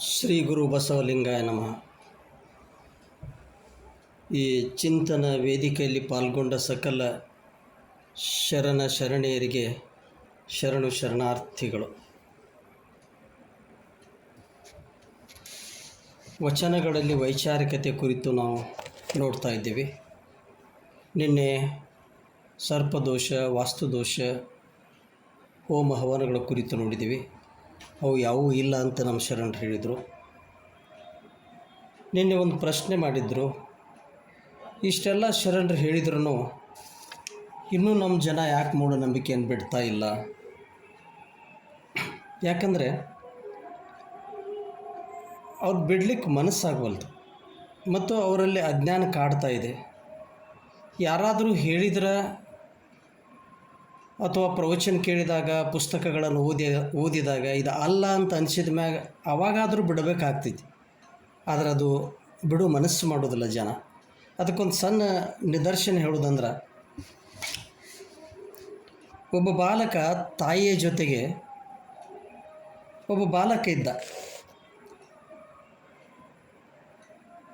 ಶ್ರೀ ಗುರು ಬಸವಲಿಂಗಾಯ ನಮಃ. ಈ ಚಿಂತನ ವೇದಿಕೆಯಲ್ಲಿ ಪಾಲ್ಗೊಂಡ ಸಕಲ ಶರಣೆಯರಿಗೆ ಶರಣು ಶರಣಾರ್ಥಿಗಳು. ವಚನಗಳಲ್ಲಿ ವೈಚಾರಿಕತೆ ಕುರಿತು ನಾವು ನೋಡ್ತಾ ಇದ್ದೀವಿ. ನಿನ್ನೆ ಸರ್ಪದೋಷ, ವಾಸ್ತುದೋಷ, ಹೋಮ ಹವನಗಳ ಕುರಿತು ನೋಡಿದ್ದೀವಿ. ಅವು ಯಾವುವೂ ಇಲ್ಲ ಅಂತ ನಮ್ಮ ಶರಣರು ಹೇಳಿದರು. ನಿನ್ನೆ ಒಂದು ಪ್ರಶ್ನೆ ಮಾಡಿದರು. ಇಷ್ಟೆಲ್ಲ ಶರಣರು ಹೇಳಿದ್ರು ಇನ್ನೂ ನಮ್ಮ ಜನ ಯಾಕೆ ಮೂಢನಂಬಿಕೆಯನ್ನು ಬಿಡ್ತಾ ಇಲ್ಲ? ಯಾಕಂದರೆ ಅವ್ರು ಬಿಡಲಿಕ್ಕೆ ಮನಸ್ಸಾಗವಲ್ದು ಮತ್ತು ಅವರಲ್ಲಿ ಅಜ್ಞಾನ ಕಾಡ್ತಾ ಇದೆ. ಯಾರಾದರೂ ಹೇಳಿದ್ರೆ ಅಥವಾ ಪ್ರವಚನ ಕೇಳಿದಾಗ, ಪುಸ್ತಕಗಳನ್ನು ಓದಿದಾಗ ಇದು ಅಲ್ಲ ಅಂತ ಅನಿಸಿದ ಮ್ಯಾಗ ಅವಾಗಾದರೂ ಬಿಡಬೇಕಾಗ್ತೈತಿ. ಆದರೆ ಅದು ಬಿಡು ಮನಸ್ಸು ಮಾಡೋದಿಲ್ಲ ಜನ. ಅದಕ್ಕೊಂದು ಸಣ್ಣ ನಿದರ್ಶನ ಹೇಳೋದಂದ್ರೆ, ಒಬ್ಬ ಬಾಲಕ ತಾಯಿಯ ಜೊತೆಗೆ ಒಬ್ಬ ಬಾಲಕ ಇದ್ದ.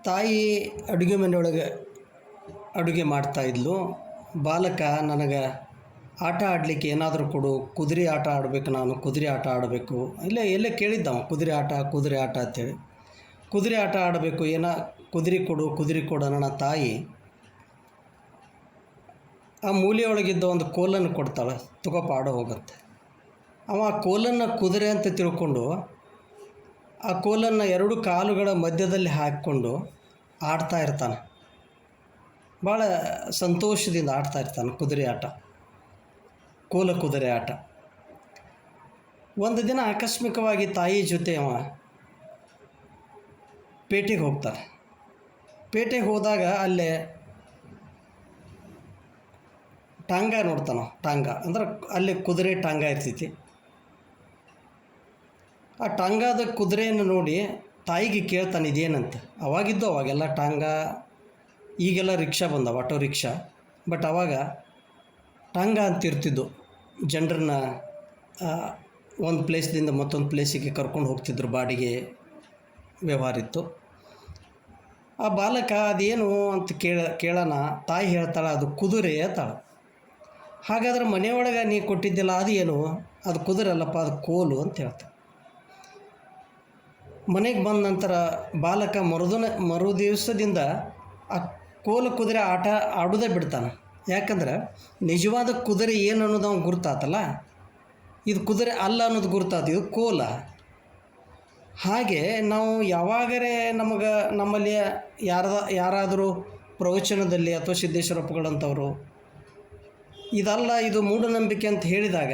ತಾಯಿ ಅಡುಗೆ ಮನೆಯೊಳಗೆ ಅಡುಗೆ ಮಾಡ್ತಾಯಿದ್ಲು. ಬಾಲಕ ನನಗೆ ಆಟ ಆಡಲಿಕ್ಕೆ ಏನಾದರೂ ಕೊಡು, ಕುದುರೆ ಆಟ ಆಡಬೇಕು, ನಾನು ಕುದುರೆ ಆಟ ಆಡಬೇಕು. ಎಲ್ಲೇ ಕೇಳಿದ್ದವ ಕುದುರೆ ಆಟ ಅಂತೇಳಿ. ಕುದುರೆ ಆಟ ಆಡಬೇಕು, ಕುದುರೆ ಕೊಡು ನನ್ನ ತಾಯಿ ಆ ಮೂಲೆಯೊಳಗಿದ್ದ ಒಂದು ಕೋಲನ್ನು ಕೊಡ್ತಾಳೆ, ತಗೋಪ ಆಡೋ ಹೋಗುತ್ತೆ. ಅವ ಆ ಕೋಲನ್ನು ಕುದುರೆ ಅಂತ ತಿಳ್ಕೊಂಡು ಆ ಕೋಲನ್ನು ಎರಡು ಕಾಲುಗಳ ಮಧ್ಯದಲ್ಲಿ ಹಾಕಿಕೊಂಡು ಆಡ್ತಾ ಇರ್ತಾನೆ. ಭಾಳ ಸಂತೋಷದಿಂದ ಆಡ್ತಾ ಇರ್ತಾನೆ ಕುದುರೆ ಆಟ, ಕುದುರೆ ಆಟ. ಒಂದು ದಿನ ಆಕಸ್ಮಿಕವಾಗಿ ತಾಯಿ ಜೊತೆ ಅವ ಪೇಟೆಗೆ ಹೋಗ್ತಾರೆ. ಪೇಟೆಗೆ ಹೋದಾಗ ಅಲ್ಲೇ ಟಾಂಗ ನೋಡ್ತಾನೆ. ಟಾಂಗ ಅಂದ್ರೆ ಅಲ್ಲಿ ಕುದುರೆ ಟಾಂಗ ಇರ್ತೈತಿ. ಆ ಟಾಂಗಾದ ಕುದುರೆಯನ್ನು ನೋಡಿ ತಾಯಿಗೆ ಕೇಳ್ತಾನೆ ಇದೇನಂತ. ಅವಾಗೆಲ್ಲ ಟಾಂಗ, ಈಗೆಲ್ಲ ರಿಕ್ಷಾ ಬಂದವ, ಆಟೋ ರಿಕ್ಷಾ. ಬಟ್ ಅವಾಗ ಟಾಂಗ ಅಂತಿರ್ತಿದ್ದು. ಜನರನ್ನ ಒಂದು ಪ್ಲೇಸ್ದಿಂದ ಮತ್ತೊಂದು ಪ್ಲೇಸಿಗೆ ಕರ್ಕೊಂಡು ಹೋಗ್ತಿದ್ರು, ಬಾಡಿಗೆ ವ್ಯವಹಾರ ಇತ್ತು. ಆ ಬಾಲಕ ಅದೇನು ಅಂತ ಕೇಳೋಣ. ತಾಯಿ ಹೇಳ್ತಾಳೆ ಅದು ಕುದುರೆ ಅಂತಾಳೆ. ಹಾಗಾದ್ರೆ ಮನೆಯೊಳಗೆ ನೀ ಕೊಟ್ಟಿದ್ದಿಲ್ಲ ಅದು ಏನು? ಅದು ಕುದುರೆ ಅಲ್ಲಪ್ಪ, ಅದು ಕೋಲು ಅಂತ ಹೇಳ್ತಾಳೆ. ಮನೆಗೆ ಬಂದ ನಂತರ ಬಾಲಕ ಮರು ದಿವಸದಿಂದ ಆ ಕುದುರೆ ಆಟ ಆಡೋದೇ ಬಿಡ್ತಾನೆ. ಯಾಕಂದ್ರೆ ನಿಜವಾದ ಕುದುರೆ ಏನು ಅನ್ನೋದು ಅವ್ನು ಗುರ್ತಾತಲ್ಲ. ಇದು ಕುದುರೆ ಅಲ್ಲ ಅನ್ನೋದು ಗುರ್ತಾತ, ಇದು ಕೋಲ. ಹಾಗೆ ನಾವು ಯಾವಾಗರೇ ನಮ್ಮಲ್ಲಿ ಯಾರಾದರೂ ಪ್ರವಚನದಲ್ಲಿ ಅಥವಾ ಸಿದ್ದೇಶ್ವರಪ್ಪಗಳಂಥವ್ರು ಇದಲ್ಲ, ಇದು ಮೂಢನಂಬಿಕೆ ಅಂತ ಹೇಳಿದಾಗ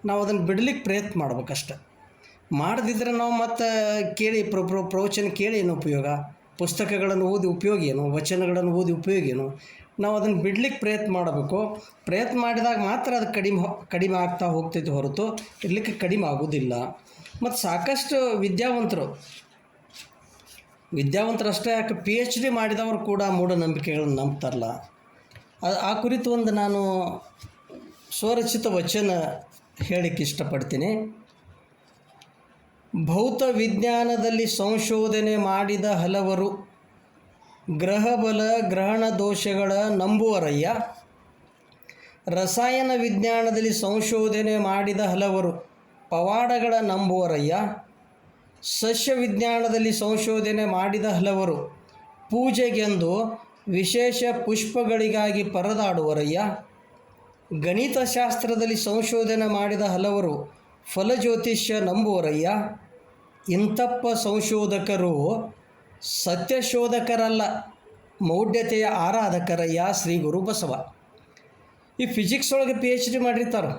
ನಾವು ಅದನ್ನು ಬಿಡಲಿಕ್ಕೆ ಪ್ರಯತ್ನ ಮಾಡ್ಬೇಕಷ್ಟೆ. ಮಾಡದಿದ್ದರೆ ನಾವು ಮತ್ತೆ ಕೇಳಿ ಪ್ರವಚನ ಕೇಳಿ ಏನು ಉಪಯೋಗ? ಪುಸ್ತಕಗಳನ್ನು ಓದಿ ಉಪಯೋಗ ಏನು? ವಚನಗಳನ್ನು ಓದಿ ಉಪಯೋಗ ಏನು? ನಾವು ಅದನ್ನು ಬಿಡಲಿಕ್ಕೆ ಪ್ರಯತ್ನ ಮಾಡಬೇಕು. ಪ್ರಯತ್ನ ಮಾಡಿದಾಗ ಮಾತ್ರ ಅದು ಕಡಿಮೆ ಆಗ್ತಾ ಹೋಗ್ತೈತೆ ಹೊರತು ಇರಲಿಕ್ಕೆ ಕಡಿಮೆ ಆಗೋದಿಲ್ಲ. ಮತ್ತು ಸಾಕಷ್ಟು ವಿದ್ಯಾವಂತರಷ್ಟೇ ಯಾಕೆ PhD ಮಾಡಿದವರು ಕೂಡ ಮೂಢನಂಬಿಕೆಗಳನ್ನು ನಂಬ್ತಾರಲ್ಲ. ಆ ಕುರಿತು ಒಂದು ನಾನು ಸ್ವರಚಿತ ವಚನ ಹೇಳಲಿಕ್ಕೆ ಇಷ್ಟಪಡ್ತೀನಿ. ಭೌತ ವಿಜ್ಞಾನದಲ್ಲಿ ಸಂಶೋಧನೆ ಮಾಡಿದ ಹಲವರು ಗ್ರಹಬಲ ಗ್ರಹಣ ದೋಷಗಳ ನಂಬುವರಯ್ಯ. ರಸಾಯನ ವಿಜ್ಞಾನದಲ್ಲಿ ಸಂಶೋಧನೆ ಮಾಡಿದ ಹಲವರು ಪವಾಡಗಳ ನಂಬುವರಯ್ಯ. ಸಸ್ಯ ವಿಜ್ಞಾನದಲ್ಲಿ ಸಂಶೋಧನೆ ಮಾಡಿದ ಹಲವರು ಪೂಜೆಗೆಂದು ವಿಶೇಷ ಪುಷ್ಪಗಳಿಗಾಗಿ ಪರದಾಡುವರಯ್ಯ. ಗಣಿತಶಾಸ್ತ್ರದಲ್ಲಿ ಸಂಶೋಧನೆ ಮಾಡಿದ ಹಲವರು ಫಲಜ್ಯೋತಿಷ್ಯ ನಂಬುವರಯ್ಯ. ಇಂಥಪ್ಪ ಸಂಶೋಧಕರು ಸತ್ಯಶೋಧಕರಲ್ಲ, ಮೌಢ್ಯತೆಯ ಆರಾಧಕರಯ್ಯ ಶ್ರೀ ಗುರು ಬಸವ. ಈ ಫಿಸಿಕ್ಸ್ ಒಳಗೆ PhD ಮಾಡಿರ್ತಾರೆ.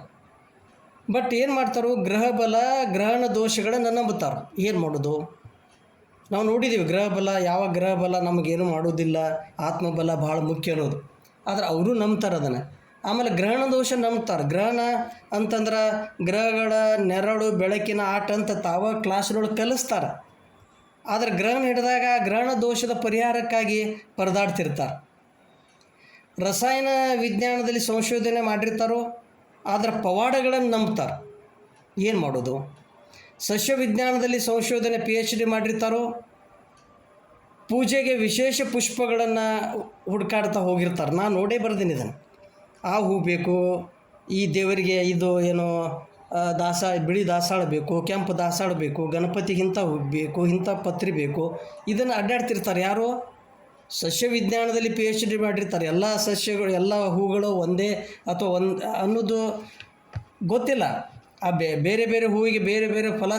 ಬಟ್ ಏನು ಮಾಡ್ತಾರೋ, ಗ್ರಹಬಲ ಗ್ರಹಣ ದೋಷಗಳನ್ನು ನಂಬುತ್ತಾರೆ. ಏನು ಮಾಡೋದು? ನಾವು ನೋಡಿದ್ದೀವಿ ಗ್ರಹಬಲ, ಯಾವ ಗ್ರಹಬಲ ನಮಗೇನು ಮಾಡೋದಿಲ್ಲ, ಆತ್ಮಬಲ ಭಾಳ ಮುಖ್ಯ ಅನ್ನೋದು. ಆದರೆ ಅವರು ನಂಬ್ತಾರೆ ಅದನ್ನು. ಆಮೇಲೆ ಗ್ರಹಣ ದೋಷ ನಂಬ್ತಾರೆ. ಗ್ರಹಣ ಅಂತಂದ್ರೆ ಗ್ರಹಗಳ ನೆರಳು ಬೆಳಕಿನ ಆಟ ಅಂತ ತಾವ ಕ್ಲಾಸ್ನೊಳಗೆ ಕಲಿಸ್ತಾರೆ. ಆದರೆ ಗ್ರಹಣ ಹಿಡಿದಾಗ ಗ್ರಹಣ ದೋಷದ ಪರಿಹಾರಕ್ಕಾಗಿ ಪರದಾಡ್ತಿರ್ತಾರೆ. ರಸಾಯನ ವಿಜ್ಞಾನದಲ್ಲಿ ಸಂಶೋಧನೆ ಮಾಡಿರ್ತಾರೋ, ಆದರೆ ಪವಾಡಗಳನ್ನು ನಂಬ್ತಾರೆ. ಏನು ಮಾಡೋದು? ಸಸ್ಯ ವಿಜ್ಞಾನದಲ್ಲಿ ಸಂಶೋಧನೆ PhD ಮಾಡಿರ್ತಾರೋ, ಪೂಜೆಗೆ ವಿಶೇಷ ಪುಷ್ಪಗಳನ್ನು ಹುಡುಕಾಡ್ತಾ ಹೋಗಿರ್ತಾರೆ. ನಾನು ನೋಡೇ ಬರ್ತೀನಿ ಇದನ್ನು. ಆ ಹೂ ಬೇಕು, ಈ ದೇವರಿಗೆ ಇದು ಏನೋ ಬಿಳಿ ದಾಸಾಳ ಬೇಕು, ಕೆಂಪು ದಾಸಾಳ ಬೇಕು, ಗಣಪತಿಗೆ ಇಂಥ ಹೂ ಬೇಕು, ಇಂಥ ಪತ್ರಿ ಬೇಕು, ಇದನ್ನು ಅಡ್ಡಾಡ್ತಿರ್ತಾರೆ. ಯಾರು? ಸಸ್ಯ ವಿಜ್ಞಾನದಲ್ಲಿ PhD ಮಾಡಿರ್ತಾರೆ. ಎಲ್ಲ ಸಸ್ಯಗಳು, ಎಲ್ಲ ಹೂಗಳು ಒಂದೇ ಅಥವಾ ಅನ್ನೋದು ಗೊತ್ತಿಲ್ಲ. ಆ ಬೇರೆ ಬೇರೆ ಹೂವಿಗೆ ಬೇರೆ ಬೇರೆ ಫಲ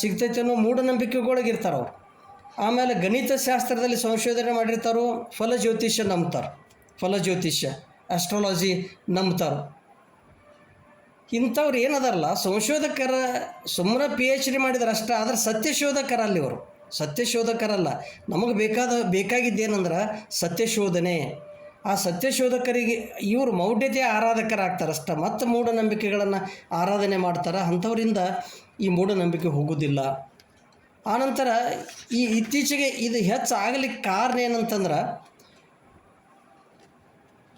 ಸಿಗ್ತೈತೆ ಅನ್ನೋ ಮೂಢನಂಬಿಕೆಗೊಳಗಿರ್ತಾರೆ ಅವರು. ಆಮೇಲೆ ಗಣಿತಶಾಸ್ತ್ರದಲ್ಲಿ ಸಂಶೋಧನೆ ಮಾಡಿರ್ತಾರೋ, ಫಲಜ್ಯೋತಿಷ್ಯ ನಂಬ್ತಾರೆ. ಫಲಜ್ಯೋತಿಷ್ಯ, ಆಸ್ಟ್ರಾಲಜಿ ನಂಬ್ತಾರೆ. ಇಂಥವ್ರು ಏನದಾರಲ್ಲ, ಸಂಶೋಧಕರ ಸುಮ್ಮನೆ PhD ಮಾಡಿದ್ರೆ ಅಷ್ಟೇ, ಆದರೆ ಸತ್ಯಶೋಧಕರ ಅಲ್ಲಿ ಇವರು. ಸತ್ಯಶೋಧಕರಲ್ಲ. ನಮಗೆ ಬೇಕಾಗಿದ್ದೇನೆಂದ್ರೆ ಸತ್ಯಶೋಧನೆ. ಆ ಸತ್ಯಶೋಧಕರಿಗೆ ಇವರು ಮೌಢ್ಯತೆಯ ಆರಾಧಕರಾಗ್ತಾರೆ ಅಷ್ಟೇ, ಮತ್ತು ಮೂಢನಂಬಿಕೆಗಳನ್ನು ಆರಾಧನೆ ಮಾಡ್ತಾರೆ. ಅಂಥವರಿಂದ ಈ ಮೂಢನಂಬಿಕೆ ಹೋಗೋದಿಲ್ಲ. ಆನಂತರ ಇತ್ತೀಚೆಗೆ ಇದು ಹೆಚ್ಚಾಗಲಿಕ್ಕೆ ಕಾರಣ ಏನಂತಂದ್ರೆ,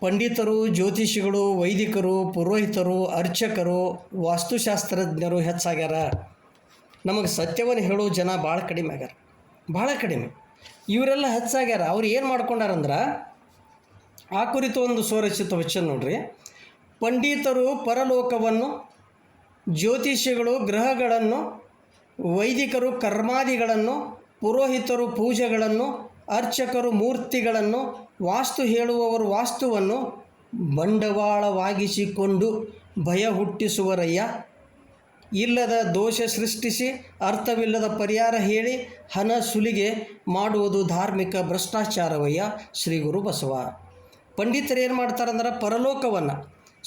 ಪಂಡಿತರು, ಜ್ಯೋತಿಷಿಗಳು, ವೈದಿಕರು, ಪುರೋಹಿತರು, ಅರ್ಚಕರು, ವಾಸ್ತುಶಾಸ್ತ್ರಜ್ಞರು ಹೆಚ್ಚಾಗ್ಯಾರ. ನಮಗೆ ಸತ್ಯವನ್ನು ಹೇಳೋ ಜನ ಭಾಳ ಕಡಿಮೆ ಆಗ್ಯಾರ, ಭಾಳ ಕಡಿಮೆ. ಇವರೆಲ್ಲ ಹೆಚ್ಚಾಗ್ಯಾರ. ಅವ್ರು ಏನು ಮಾಡ್ಕೊಂಡಾರಂದ್ರೆ, ಆ ಕುರಿತು ಒಂದು ಸ್ವರಚಿತ ವಚನ ನೋಡ್ರಿ. ಪಂಡಿತರು ಪರಲೋಕವನ್ನು, ಜ್ಯೋತಿಷಿಗಳು ಗ್ರಹಗಳನ್ನು, ವೈದಿಕರು ಕರ್ಮಾದಿಗಳನ್ನು, ಪುರೋಹಿತರು ಪೂಜೆಗಳನ್ನು, ಅರ್ಚಕರು ಮೂರ್ತಿಗಳನ್ನು, ವಾಸ್ತು ಹೇಳುವವರು ವಾಸ್ತುವನ್ನು ಬಂಡವಾಳವಾಗಿಸಿಕೊಂಡು ಭಯ ಹುಟ್ಟಿಸುವರಯ್ಯ. ಇಲ್ಲದ ದೋಷ ಸೃಷ್ಟಿಸಿ ಅರ್ಥವಿಲ್ಲದ ಪರಿಹಾರ ಹೇಳಿ ಹಣ ಸುಲಿಗೆ ಮಾಡುವುದು ಧಾರ್ಮಿಕ ಭ್ರಷ್ಟಾಚಾರವಯ್ಯ. ಶ್ರೀ ಗುರು ಬಸವ. ಪಂಡಿತರು ಏನು ಮಾಡ್ತಾರಂದ್ರೆ, ಪರಲೋಕವನ್ನು,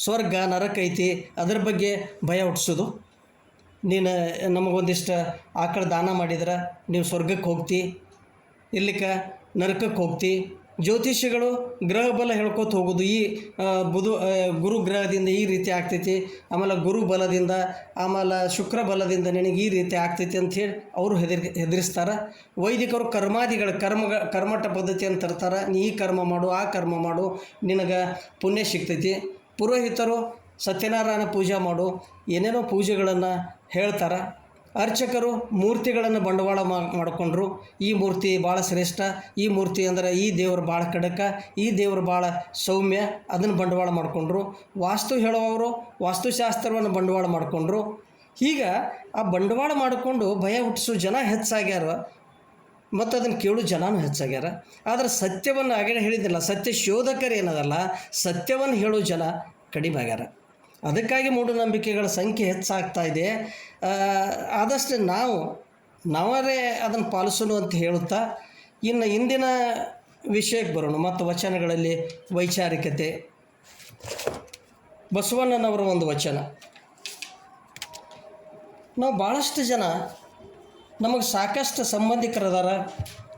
ಸ್ವರ್ಗ ನರಕ ಐತಿ, ಅದ್ರ ಬಗ್ಗೆ ಭಯ ಹುಟ್ಟಿಸೋದು. ನೀನು ನಮಗೊಂದಿಷ್ಟು ಆಕಳ ದಾನ ಮಾಡಿದ್ರೆ ನೀವು ಸ್ವರ್ಗಕ್ಕೆ ಹೋಗ್ತಿ, ಇರ್ಲಿಕ್ಕೆ ನರಕಕ್ಕೆ ಹೋಗ್ತಿ. ಜ್ಯೋತಿಷಿಗಳು ಗ್ರಹ ಬಲ ಹೇಳ್ಕೊತ ಹೋಗೋದು. ಈ ಗುರು ಗ್ರಹದಿಂದ ಈ ರೀತಿ ಆಗ್ತೈತಿ, ಆಮೇಲೆ ಗುರು ಬಲದಿಂದ, ಆಮೇಲೆ ಶುಕ್ರ ಬಲದಿಂದ ನಿನಗೆ ಈ ರೀತಿ ಆಗ್ತೈತಿ ಅಂಥೇಳಿ ಅವರು ಹೆದರಿಸ್ತಾರೆ. ವೈದಿಕರು ಕರ್ಮಠ ಪದ್ಧತಿ ಅಂತ ತರ್ತಾರೆ. ನೀ ಈ ಕರ್ಮ ಮಾಡು, ಆ ಕರ್ಮ ಮಾಡು, ನಿನಗೆ ಪುಣ್ಯ ಸಿಗ್ತೈತಿ. ಪುರೋಹಿತರು ಸತ್ಯನಾರಾಯಣ ಪೂಜೆ ಮಾಡು, ಏನೇನೋ ಪೂಜೆಗಳನ್ನು ಹೇಳ್ತಾರೆ. ಅರ್ಚಕರು ಮೂರ್ತಿಗಳನ್ನು ಬಂಡವಾಳ ಮಾಡಿಕೊಂಡ್ರು. ಈ ಮೂರ್ತಿ ಭಾಳ ಶ್ರೇಷ್ಠ, ಈ ಮೂರ್ತಿ ಅಂದರೆ ಈ ದೇವರು ಭಾಳ ಖಡಕ, ಈ ದೇವರು ಭಾಳ ಸೌಮ್ಯ, ಅದನ್ನು ಬಂಡವಾಳ ಮಾಡಿಕೊಂಡ್ರು. ವಾಸ್ತು ಹೇಳುವವರು ವಾಸ್ತುಶಾಸ್ತ್ರವನ್ನು ಬಂಡವಾಳ ಮಾಡಿಕೊಂಡ್ರು. ಹೀಗೆ ಆ ಬಂಡವಾಳ ಮಾಡಿಕೊಂಡು ಭಯ ಹುಟ್ಟಿಸೋ ಜನ ಹೆಚ್ಚಾಗ್ಯಾರ, ಮತ್ತು ಅದನ್ನು ಕೇಳೋ ಜನನೂ ಹೆಚ್ಚಾಗ್ಯಾರ. ಆದರೆ ಸತ್ಯವನ್ನು ಆಗಲೇ ಹೇಳಿದ್ದಿಲ್ಲ, ಸತ್ಯ ಶೋಧಕರು ಏನದಲ್ಲ, ಸತ್ಯವನ್ನು ಹೇಳೋ ಜನ ಕಡಿಮೆ ಆಗ್ಯಾರ. ಅದಕ್ಕಾಗಿ ಮೂಢನಂಬಿಕೆಗಳ ಸಂಖ್ಯೆ ಹೆಚ್ಚಾಗ್ತಾ ಇದೆ. ಆದಷ್ಟು ನಾವೇ ಅದನ್ನು ಪಾಲಿಸೋಣ ಅಂತ ಹೇಳುತ್ತಾ, ಇನ್ನು ಇಂದಿನ ವಿಷಯಕ್ಕೆ ಬರೋಣ. ಮತ್ತು ವಚನಗಳಲ್ಲಿ ವೈಚಾರಿಕತೆ. ಬಸವಣ್ಣನವರ ಒಂದು ವಚನ. ನಾವು ಭಾಳಷ್ಟು ಜನ, ನಮಗೆ ಸಾಕಷ್ಟು ಸಂಬಂಧಿಕರದಾರ,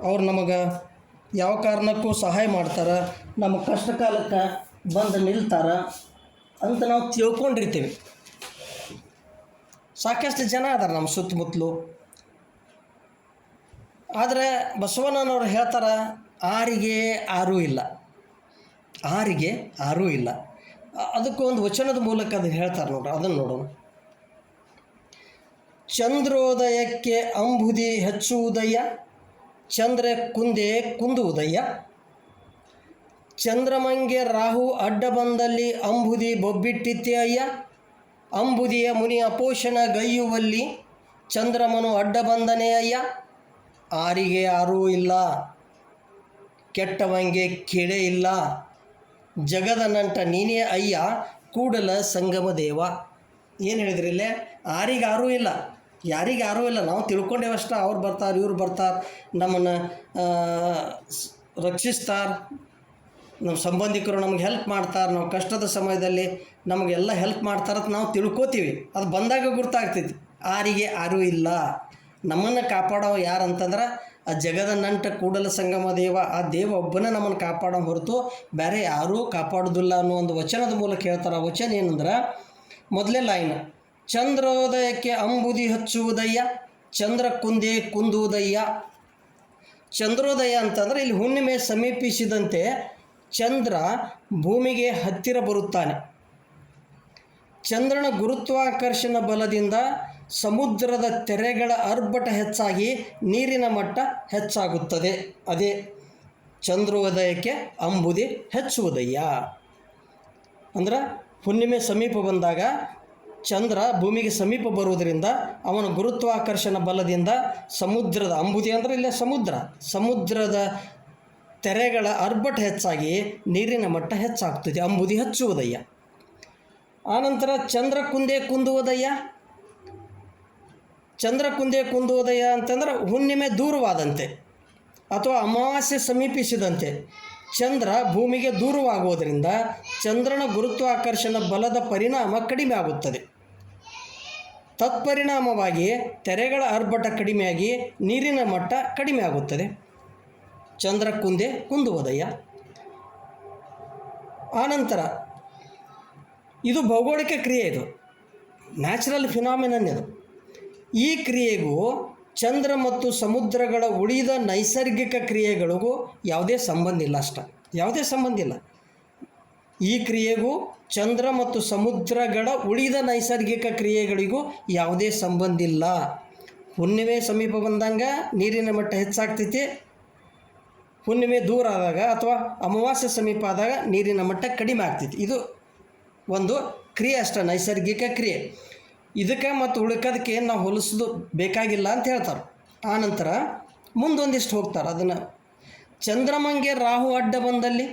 ಅವ್ರು ನಮಗೆ ಯಾವ ಕಾರಣಕ್ಕೂ ಸಹಾಯ ಮಾಡ್ತಾರೆ, ನಮ್ಮ ಕಷ್ಟ ಕಾಲಕ್ಕೆ ಬಂದು ನಿಲ್ತಾರೆ ಅಂತ ನಾವು ತಿಳ್ಕೊಂಡಿರ್ತೀವಿ. ಸಾಕಷ್ಟು ಜನ ಅದಾರ ನಮ್ಮ ಸುತ್ತಮುತ್ತಲು. ಆದರೆ ಬಸವಣ್ಣನವ್ರು ಹೇಳ್ತಾರೆ, ಆರಿಗೆ ಆರೂ ಇಲ್ಲ, ಆರಿಗೆ ಆರೂ ಇಲ್ಲ. ಅದಕ್ಕೆ ಒಂದು ವಚನದ ಮೂಲಕ ಅದನ್ನು ಹೇಳ್ತಾರೆ ನೋಡ್ರಿ, ಅದನ್ನು ನೋಡೋಣ. ಚಂದ್ರೋದಯಕ್ಕೆ ಅಂಬುದಿ ಹೆಚ್ಚುವುದಯ್ಯ, ಚಂದ್ರ ಕುಂದೆ ಕುಂದುವುದಯ್ಯ. ಚಂದ್ರಮಂಗೆ ರಾಹು ಅಡ್ಡ ಬಂದಲ್ಲಿ ಅಂಬುದಿ ಬೊಬ್ಬಿಟ್ಟಿತ್ತೆ ಅಯ್ಯ. ಅಂಬುದಿಯ ಮುನಿ ಅಪೋಷಣ ಗೈಯುವಲ್ಲಿ ಚಂದ್ರಮನು ಅಡ್ಡ ಬಂದನೇ ಅಯ್ಯ. ಆರಿಗೆ ಆರೂ ಇಲ್ಲ, ಕೆಟ್ಟವಂಗೆ ಕೆಡೆ ಇಲ್ಲ, ಜಗದ ನಂಟ ನೀನೇ ಅಯ್ಯ, ಕೂಡಲ ಸಂಗಮ ದೇವ. ಏನು ಹೇಳಿದ್ರಿ ಇಲ್ಲೇ? ಆರಿಗೆ ಆರೂ ಇಲ್ಲ, ಯಾರಿಗೆ ಯಾರೂ ಇಲ್ಲ. ನಾವು ತಿಳ್ಕೊಂಡೇವಷ್ಟ, ಅವ್ರು ಬರ್ತಾರೆ, ಇವ್ರು ಬರ್ತಾರೆ, ನಮ್ಮನ್ನು ರಕ್ಷಿಸ್ತಾರೆ, ನಮ್ಮ ಸಂಬಂಧಿಕರು ನಮಗೆ ಹೆಲ್ಪ್ ಮಾಡ್ತಾರೆ, ನಾವು ಕಷ್ಟದ ಸಮಯದಲ್ಲಿ ನಮಗೆಲ್ಲ ಹೆಲ್ಪ್ ಮಾಡ್ತಾರಂತ ನಾವು ತಿಳ್ಕೊತೀವಿ. ಅದು ಬಂದಾಗ ಗುರ್ತಾಗ್ತೈತಿ. ಆರಿಗೆ ಯಾರೂ ಇಲ್ಲ. ನಮ್ಮನ್ನು ಕಾಪಾಡೋ ಯಾರು ಅಂತಂದ್ರೆ ಆ ಜಗದ ನಂಟ ಕೂಡಲ ಸಂಗಮ ದೇವ, ಆ ದೇವ ಒಬ್ಬನೇ ನಮ್ಮನ್ನು ಕಾಪಾಡೋ ಹೊರತು ಬೇರೆ ಯಾರೂ ಕಾಪಾಡೋದಿಲ್ಲ ಅನ್ನೋ ಒಂದು ವಚನದ ಮೂಲಕ ಹೇಳ್ತಾರೆ. ಆ ವಚನ ಏನಂದ್ರೆ, ಮೊದಲೇ ಲೈನ್, ಚಂದ್ರೋದಯಕ್ಕೆ ಅಂಬುದಿ ಹಚ್ಚುವುದಯ್ಯ, ಚಂದ್ರ ಕುಂದೆ ಕುಂದುವುದಯ್ಯ. ಚಂದ್ರೋದಯ ಅಂತಂದರೆ ಇಲ್ಲಿ ಹುಣ್ಣಿಮೆ ಸಮೀಪಿಸಿದಂತೆ ಚಂದ್ರ ಭೂಮಿಗೆ ಹತ್ತಿರ ಬರುತ್ತಾನೆ. ಚಂದ್ರನ ಗುರುತ್ವಾಕರ್ಷಣ ಬಲದಿಂದ ಸಮುದ್ರದ ತೆರೆಗಳ ಆರ್ಭಟ ಹೆಚ್ಚಾಗಿ ನೀರಿನ ಮಟ್ಟ ಹೆಚ್ಚಾಗುತ್ತದೆ. ಅದೇ ಚಂದ್ರೋದಯಕ್ಕೆ ಅಂಬುದಿ ಹೆಚ್ಚುವುದಯ್ಯ. ಅಂದ್ರೆ ಹುಣ್ಣಿಮೆ ಸಮೀಪ ಬಂದಾಗ ಚಂದ್ರ ಭೂಮಿಗೆ ಸಮೀಪ ಬರುವುದರಿಂದ ಅವನ ಗುರುತ್ವಾಕರ್ಷಣ ಬಲದಿಂದ ಸಮುದ್ರದ ಅಂಬುದಿ ಅಂದರೆ ಇಲ್ಲೇ ಸಮುದ್ರದ ತೆರೆಗಳ ಆರ್ಭಟ ಹೆಚ್ಚಾಗಿ ನೀರಿನ ಮಟ್ಟ ಹೆಚ್ಚಾಗ್ತದೆ. ಅಂಬುದಿ ಹೆಚ್ಚುವುದಯ್ಯ. ಆನಂತರ ಚಂದ್ರ ಕುಂದೇ ಕುಂದುವುದಯ್ಯ. ಚಂದ್ರ ಕುಂದೇ ಕುಂದುವುದಯ್ಯ ಅಂತಂದ್ರೆ ಹುಣ್ಣಿಮೆ ದೂರವಾದಂತೆ ಅಥವಾ ಅಮಾವಾಸ್ಯೆ ಸಮೀಪಿಸಿದಂತೆ ಚಂದ್ರ ಭೂಮಿಗೆ ದೂರವಾಗುವುದರಿಂದ ಚಂದ್ರನ ಗುರುತ್ವಾಕರ್ಷಣ ಬಲದ ಪರಿಣಾಮ ಕಡಿಮೆ ಆಗುತ್ತದೆ. ತತ್ಪರಿಣಾಮವಾಗಿ ತೆರೆಗಳ ಆರ್ಭಟ ಕಡಿಮೆಯಾಗಿ ನೀರಿನ ಮಟ್ಟ ಕಡಿಮೆ ಆಗುತ್ತದೆ. ಚಂದ್ರ ಕುಂದೇ ಕುಂದುವುದಯ್ಯ. ಆನಂತರ ಇದು ಭೌಗೋಳಿಕ ಕ್ರಿಯೆ, ಇದು ನ್ಯಾಚುರಲ್ ಫಿನಾಮಿನನ್. ಇದು ಈ ಕ್ರಿಯೆಗೂ ಚಂದ್ರ ಮತ್ತು ಸಮುದ್ರಗಳ ಉಳಿದ ನೈಸರ್ಗಿಕ ಕ್ರಿಯೆಗಳಿಗೂ ಯಾವುದೇ ಸಂಬಂಧ ಇಲ್ಲ. ಯಾವುದೇ ಸಂಬಂಧ ಇಲ್ಲ. ಈ ಕ್ರಿಯೆಗೂ ಚಂದ್ರ ಮತ್ತು ಸಮುದ್ರಗಳ ಉಳಿದ ನೈಸರ್ಗಿಕ ಕ್ರಿಯೆಗಳಿಗೂ ಯಾವುದೇ ಸಂಬಂಧ ಇಲ್ಲ. ಹುಣ್ಣಿಮೆ ಸಮೀಪ ಬಂದಂಗೆ ನೀರಿನ ಮಟ್ಟ ಹೆಚ್ಚಾಗ್ತೈತಿ. ಹುಣ್ಣಿಮೆ ದೂರ ಆದಾಗ ಅಥವಾ ಅಮಾವಾಸ್ಯೆ ಸಮೀಪ ಆದಾಗ ನೀರಿನ ಮಟ್ಟ ಕಡಿಮೆ ಆಗ್ತೈತಿ. ಇದು ಒಂದು ಕ್ರಿಯೆ ಅಷ್ಟೇ, ನೈಸರ್ಗಿಕ ಕ್ರಿಯೆ. ಇದಕ್ಕೆ ಮತ್ತು ಉಳ್ಕೋದಕ್ಕೆ ಏನು ನಾವು ಹೋಲಿಸೋದು ಬೇಕಾಗಿಲ್ಲ ಅಂತ ಹೇಳ್ತಾರೆ. ಆನಂತರ ಮುಂದೊಂದಿಷ್ಟು ಹೋಗ್ತಾರೆ. ಅದನ್ನು ಚಂದ್ರಮಂಗೆ ರಾಹು ಅಡ್ಡ ಬಂದಲ್ಲಿ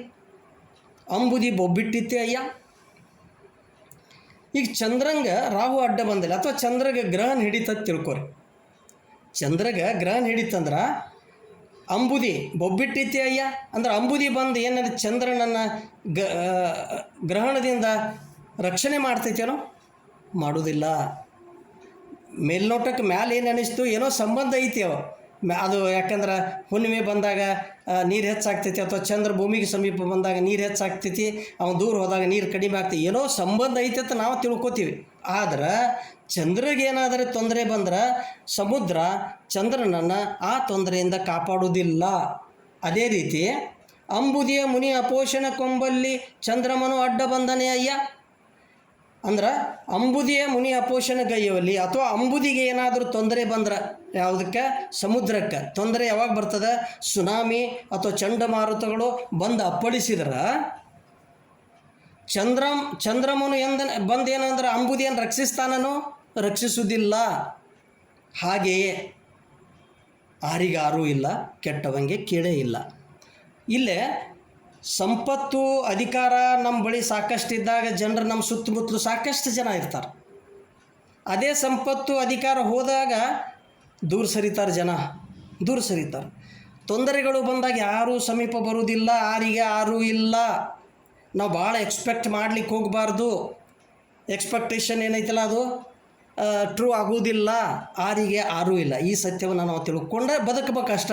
ಅಂಬುದಿ ಬೊಬ್ಬಿಟ್ಟಿತ್ತೆ ಅಯ್ಯ. ಈಗ ಚಂದ್ರಂಗೆ ರಾಹು ಅಡ್ಡ ಬಂದಲ್ಲಿ ಅಥವಾ ಚಂದ್ರಗೆ ಗ್ರಹಣ ಹಿಡಿತದ ತಿಳ್ಕೊರಿ. ಚಂದ್ರಗೆ ಗ್ರಹಣ ಹಿಡಿತಂದ್ರೆ ಅಂಬುದಿ ಬೊಬ್ಬಿಟ್ಟಿತ್ತೆ ಅಯ್ಯ. ಅಂದ್ರೆ ಅಂಬುದಿ ಬಂದು ಏನಾದ್ರು ಚಂದ್ರನನ್ನು ಗ್ರಹಣದಿಂದ ರಕ್ಷಣೆ ಮಾಡ್ತೈತೇನೋ? ಮಾಡೋದಿಲ್ಲ. ಮೇಲ್ನೋಟಕ್ಕೆ ಮ್ಯಾಲೆ ಏನು ಅನ್ನಿಸ್ತು, ಏನೋ ಸಂಬಂಧ ಐತಿ ಅದು. ಯಾಕಂದ್ರೆ ಹುಣ್ಣಿಮೆ ಬಂದಾಗ ನೀರು ಹೆಚ್ಚಾಗ್ತೈತಿ ಅಥವಾ ಚಂದ್ರ ಭೂಮಿಗೆ ಸಮೀಪ ಬಂದಾಗ ನೀರು ಹೆಚ್ಚಾಗ್ತೈತಿ, ಅವನು ದೂರ ಹೋದಾಗ ನೀರು ಕಡಿಮೆ ಆಗ್ತೈತಿ, ಏನೋ ಸಂಬಂಧ ಐತಿ ಅಂತ ನಾವು ತಿಳ್ಕೊತೀವಿ. ಆದ್ರೆ ಚಂದ್ರಗೇನಾದರೂ ತೊಂದರೆ ಬಂದ್ರೆ ಸಮುದ್ರ ಚಂದ್ರನನ್ನು ಆ ತೊಂದರೆಯಿಂದ ಕಾಪಾಡುವುದಿಲ್ಲ. ಅದೇ ರೀತಿ ಅಂಬುದಿಯ ಮುನಿ ಅಪೋಷಣ ಕೊಂಬಲ್ಲಿ ಚಂದ್ರಮನು ಅಡ್ಡ ಬಂದನೇ ಅಯ್ಯ. ಅಂದ್ರೆ ಅಂಬುದಿಯ ಮುನಿ ಅಪೋಷಣ ಗೈಯಲ್ಲಿ ಅಥವಾ ಅಂಬುದಿಗೆ ಏನಾದರೂ ತೊಂದರೆ ಬಂದ್ರೆ, ಯಾವುದಕ್ಕೆ? ಸಮುದ್ರಕ್ಕೆ ತೊಂದರೆ ಯಾವಾಗ ಬರ್ತದೆ? ಸುನಾಮಿ ಅಥವಾ ಚಂಡಮಾರುತಗಳು ಬಂದು ಅಪ್ಪಳಿಸಿದ್ರೆ ಚಂದ್ರಮನು ಬಂದು ಏನಂದ್ರೆ ಅಂಬುದಿಯನ್ನು ರಕ್ಷಿಸ್ತಾನನು? ರಕ್ಷಿಸುವುದಿಲ್ಲ. ಹಾಗೆಯೇ ಆರಿಗಾರೂ ಇಲ್ಲ, ಕೆಟ್ಟವಂಗೆ ಕೇಳೇ ಇಲ್ಲ. ಇಲ್ಲೇ ಸಂಪತ್ತು ಅಧಿಕಾರ ನಮ್ಮ ಬಳಿ ಸಾಕಷ್ಟಿದ್ದಾಗ ಜನರು ನಮ್ಮ ಸುತ್ತಮುತ್ತಲು ಸಾಕಷ್ಟು ಜನ ಇರ್ತಾರೆ. ಅದೇ ಸಂಪತ್ತು ಅಧಿಕಾರ ಹೋದಾಗ ದೂರ ಸರಿತಾರೆ. ತೊಂದರೆಗಳು ಬಂದಾಗ ಯಾರೂ ಸಮೀಪ ಬರುವುದಿಲ್ಲ. ಆರಿಗೆ ಯಾರೂ ಇಲ್ಲ. ನಾವು ಭಾಳ ಎಕ್ಸ್ಪೆಕ್ಟ್ ಮಾಡ್ಲಿಕ್ಕೆ ಹೋಗಬಾರ್ದು. ಎಕ್ಸ್ಪೆಕ್ಟೇಷನ್ ಏನೈತಲ್ಲ ಅದು ಟ್ರೂ ಆಗುವುದಿಲ್ಲ. ಆರಿಗೆ ಯಾರೂ ಇಲ್ಲ. ಈ ಸತ್ಯವನ್ನು ನಾವು ತಿಳ್ಕೊಂಡೆ ಬದುಕಬೇಕಷ್ಟ.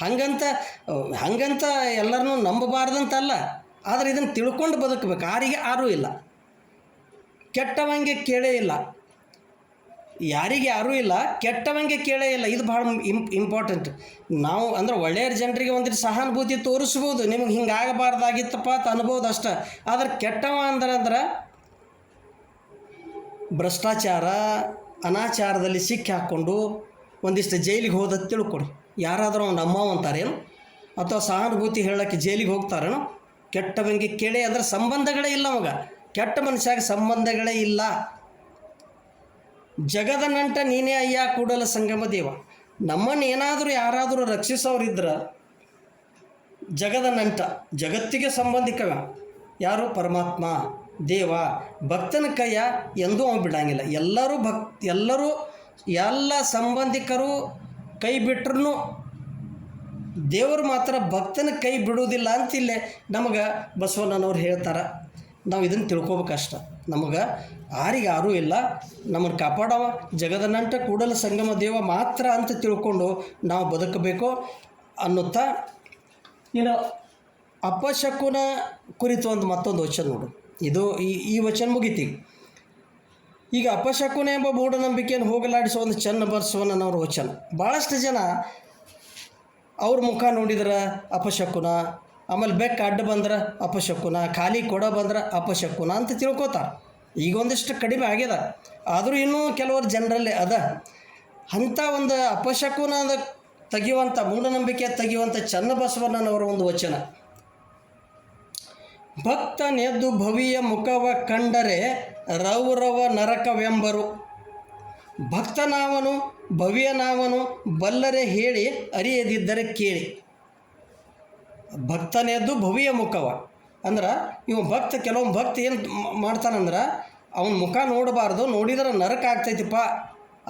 ಹಂಗಂತ ಎಲ್ಲರನ್ನೂ ನಂಬಬಾರ್ದಂತಲ್ಲ, ಆದರೆ ಇದನ್ನು ತಿಳ್ಕೊಂಡು ಬದುಕಬೇಕು. ಆರಿಗೆ ಯಾರೂ ಇಲ್ಲ, ಕೆಟ್ಟವಂಗೆ ಕೇಳೇ ಇಲ್ಲ. ಯಾರಿಗೆ ಯಾರೂ ಇಲ್ಲ, ಕೆಟ್ಟವಂಗೆ ಕೇಳೇ ಇಲ್ಲ. ಇದು ಭಾಳ ಇಂಪಾರ್ಟೆಂಟ್. ನಾವು ಅಂದ್ರೆ ಒಳ್ಳೆಯ ಜನರಿಗೆ ಒಂದಿಟ್ಟು ಸಹಾನುಭೂತಿ ತೋರಿಸ್ಬೋದು, ನಿಮಗೆ ಹಿಂಗೆ ಆಗಬಾರ್ದಾಗಿತ್ತಪ್ಪ ಅಂತ ಅನ್ಬೋದು ಅಷ್ಟೆ. ಆದರೆ ಕೆಟ್ಟವ ಅಂದ್ರೆ ಭ್ರಷ್ಟಾಚಾರ ಅನಾಚಾರದಲ್ಲಿ ಸಿಕ್ಕಿ ಹಾಕ್ಕೊಂಡು ಒಂದಿಷ್ಟು ಜೈಲಿಗೆ ಹೋದ ತಿಳ್ಕೊಡಿ. ಯಾರಾದರೂ ಅವ್ನು ನಮ್ಮವ ಅಂತಾರೇನು ಅಥವಾ ಸಹಾನುಭೂತಿ ಹೇಳೋಕ್ಕೆ ಜೈಲಿಗೆ ಹೋಗ್ತಾರೇನೋ? ಕೆಟ್ಟವಂಗೆ ಕೇಳಿ ಅದರ ಸಂಬಂಧಗಳೇ ಇಲ್ಲ. ಮಗ ಕೆಟ್ಟ ಮನುಷ್ಯಾಗ ಸಂಬಂಧಗಳೇ ಇಲ್ಲ. ಜಗದ ನಂಟ ನೀನೇ ಅಯ್ಯ ಕೂಡಲ ಸಂಗಮ ದೇವ. ನಮ್ಮನ್ನು ಏನಾದರೂ ಯಾರಾದರೂ ರಕ್ಷಿಸೋರಿದ್ರೆ ಜಗದ ನಂಟ, ಜಗತ್ತಿಗೆ ಸಂಬಂಧಿಕವ ಯಾರು? ಪರಮಾತ್ಮ ದೇವ. ಭಕ್ತನ ಕೈಯ ಎಂದೂ ಅವನು ಬಿಡಂಗಿಲ್ಲ. ಎಲ್ಲರೂ ಎಲ್ಲ ಸಂಬಂಧಿಕರು ಕೈ ಬಿಟ್ರೂ ದೇವರು ಮಾತ್ರ ಭಕ್ತನ ಕೈ ಬಿಡುವುದಿಲ್ಲ ಅಂತಿಲ್ಲೇ ನಮಗೆ ಬಸವಣ್ಣನವ್ರು ಹೇಳ್ತಾರೆ. ನಾವು ಇದನ್ನು ತಿಳ್ಕೊಬೇಕಷ್ಟ. ನಮಗೆ ಯಾರೂ ಇಲ್ಲ, ನಮ್ಮನ್ನು ಕಾಪಾಡವ ಜಗದ ನಂಟ ಕೂಡಲ ಸಂಗಮ ದೇವ ಮಾತ್ರ ಅಂತ ತಿಳ್ಕೊಂಡು ನಾವು ಬದುಕಬೇಕು ಅನ್ನುತ್ತಾ, ಇನ್ನು ಅಪಶಕುನ ಕುರಿತು ಮತ್ತೊಂದು ವಚನ ನೋಡು. ಇದು ಈ ವಚನ ಮುಗಿತೀವಿ. ಈಗ ಅಪಶಕುನ ಎಂಬ ಮೂಢನಂಬಿಕೆಯನ್ನು ಹೋಗಲಾಡಿಸೋ ಒಂದು ಚನ್ನ ಬಸವಣ್ಣನವ್ರ ವಚನ. ಭಾಳಷ್ಟು ಜನ ಅವ್ರ ಮುಖ ನೋಡಿದ್ರೆ ಅಪಶಕುನ, ಆಮೇಲೆ ಬೆಕ್ಕ ಅಡ್ಡ ಬಂದ್ರೆ ಅಪಶಕುನ, ಖಾಲಿ ಕೊಡ ಬಂದ್ರೆ ಅಪಶಕುನ ಅಂತ ತಿಳ್ಕೊತಾರೆ. ಈಗ ಒಂದಿಷ್ಟು ಕಡಿಮೆ ಆಗ್ಯದ, ಆದರೂ ಇನ್ನೂ ಕೆಲವರು ಜನರಲ್ಲಿ ಅದ. ಅಂಥ ಒಂದು ಅಪಶಕುನದ ತೆಗೆಯುವಂಥ, ಮೂಢನಂಬಿಕೆ ತೆಗೆಯುವಂಥ ಚನ್ನಬಸವಣ್ಣನವರ ಒಂದು ವಚನ: ಭಕ್ತನೆದ್ದು ಭವಿಯ ಮುಖವ ಕಂಡರೆ ರೌರವ ನರಕವೆಂಬರು. ಭಕ್ತನಾವನು ಭವಿಯನಾವನು ಬಲ್ಲರೆ ಹೇಳಿ ಅರಿಯದಿದ್ದರೆ ಕೇಳಿ. ಭಕ್ತನೆದ್ದು ಭವಿಯ ಮುಖವ ಅಂದ್ರೆ ಇವ ಭಕ್ತ, ಕೆಲವೊಂದು ಭಕ್ತ ಏನು ಮಾಡ್ತಾನಂದ್ರೆ ಅವನ ಮುಖ ನೋಡಬಾರ್ದು, ನೋಡಿದ್ರೆ ನರಕ ಆಗ್ತೈತಿಪ್ಪ,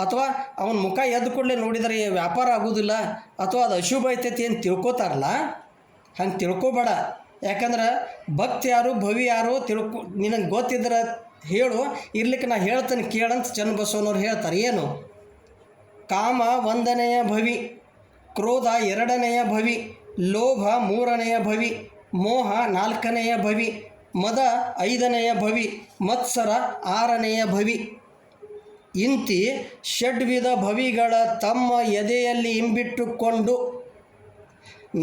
ಅಥವಾ ಅವನ ಮುಖ ಎದ್ದು ಕೂಡಲೇ ನೋಡಿದರೆ ವ್ಯಾಪಾರ ಆಗೋದಿಲ್ಲ, ಅಥವಾ ಅದು ಅಶುಭ ಐತೈತಿ ಅಂತ ತಿಳ್ಕೊತಾರಲ್ಲ. ಹಂಗೆ ತಿಳ್ಕೊಬೇಡ. ಯಾಕಂದ್ರೆ ಭಕ್ತಿ ಯಾರು ಭವಿ ಯಾರು ನಿನಗೆ ಗೊತ್ತಿದ್ರೆ ಹೇಳು, ಇರ್ಲಿಕ್ಕೆ ನಾ ಹೇಳ್ತೇನೆ ಕೇಳಂತ ಚನ್ನಬಸವನವ್ರು ಹೇಳ್ತಾರೆ. ಏನು? ಕಾಮ 1ನೆಯ ಭವಿ, ಕ್ರೋಧ 2ನೆಯ ಭವಿ, ಲೋಭ 3ನೆಯ ಭವಿ, ಮೋಹ 4ನೆಯ ಭವಿ, ಮದ 5ನೆಯ ಭವಿ, ಮತ್ಸರ 6ನೆಯ ಭವಿ. ಇಂತಿ ಷಡ್ವಿಧ ಭವಿಗಳ ತಮ್ಮ ಎದೆಯಲ್ಲಿ ಇಂಬಿಟ್ಟುಕೊಂಡು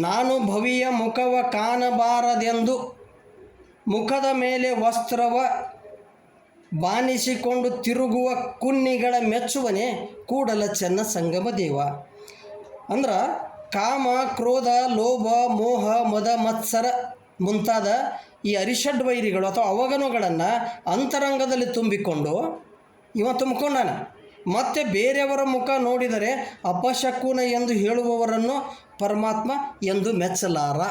ನಾನು ಭವಿಯ ಮುಖವ ಕಾಣಬಾರದೆಂದು ಮುಖದ ಮೇಲೆ ವಸ್ತ್ರವ ಬಾನಿಸಿಕೊಂಡು ತಿರುಗುವ ಕುನ್ನಿಗಳ ಮೆಚ್ಚುವನೇ ಕೂಡಲ ಚೆನ್ನ ಸಂಗಮ ದೇವ. ಅಂದ್ರೆ ಕಾಮ, ಕ್ರೋಧ, ಲೋಭ, ಮೋಹ, ಮದ, ಮತ್ಸರ ಮುಂತಾದ ಈ ಅರಿಷಡ್ ವೈರಿಗಳು ಅಥವಾ ಅವಗಣಗಳನ್ನು ಅಂತರಂಗದಲ್ಲಿ ತುಂಬಿಕೊಂಡು ಇವ ತುಂಬಿಕೊಂಡಾನ. ಮತ್ತು ಬೇರೆಯವರ ಮುಖ ನೋಡಿದರೆ ಅಪಶಕುನ ಎಂದು ಹೇಳುವವರನ್ನು ಪರಮಾತ್ಮ ಎಂದು ಮೆಚ್ಚಲಾರ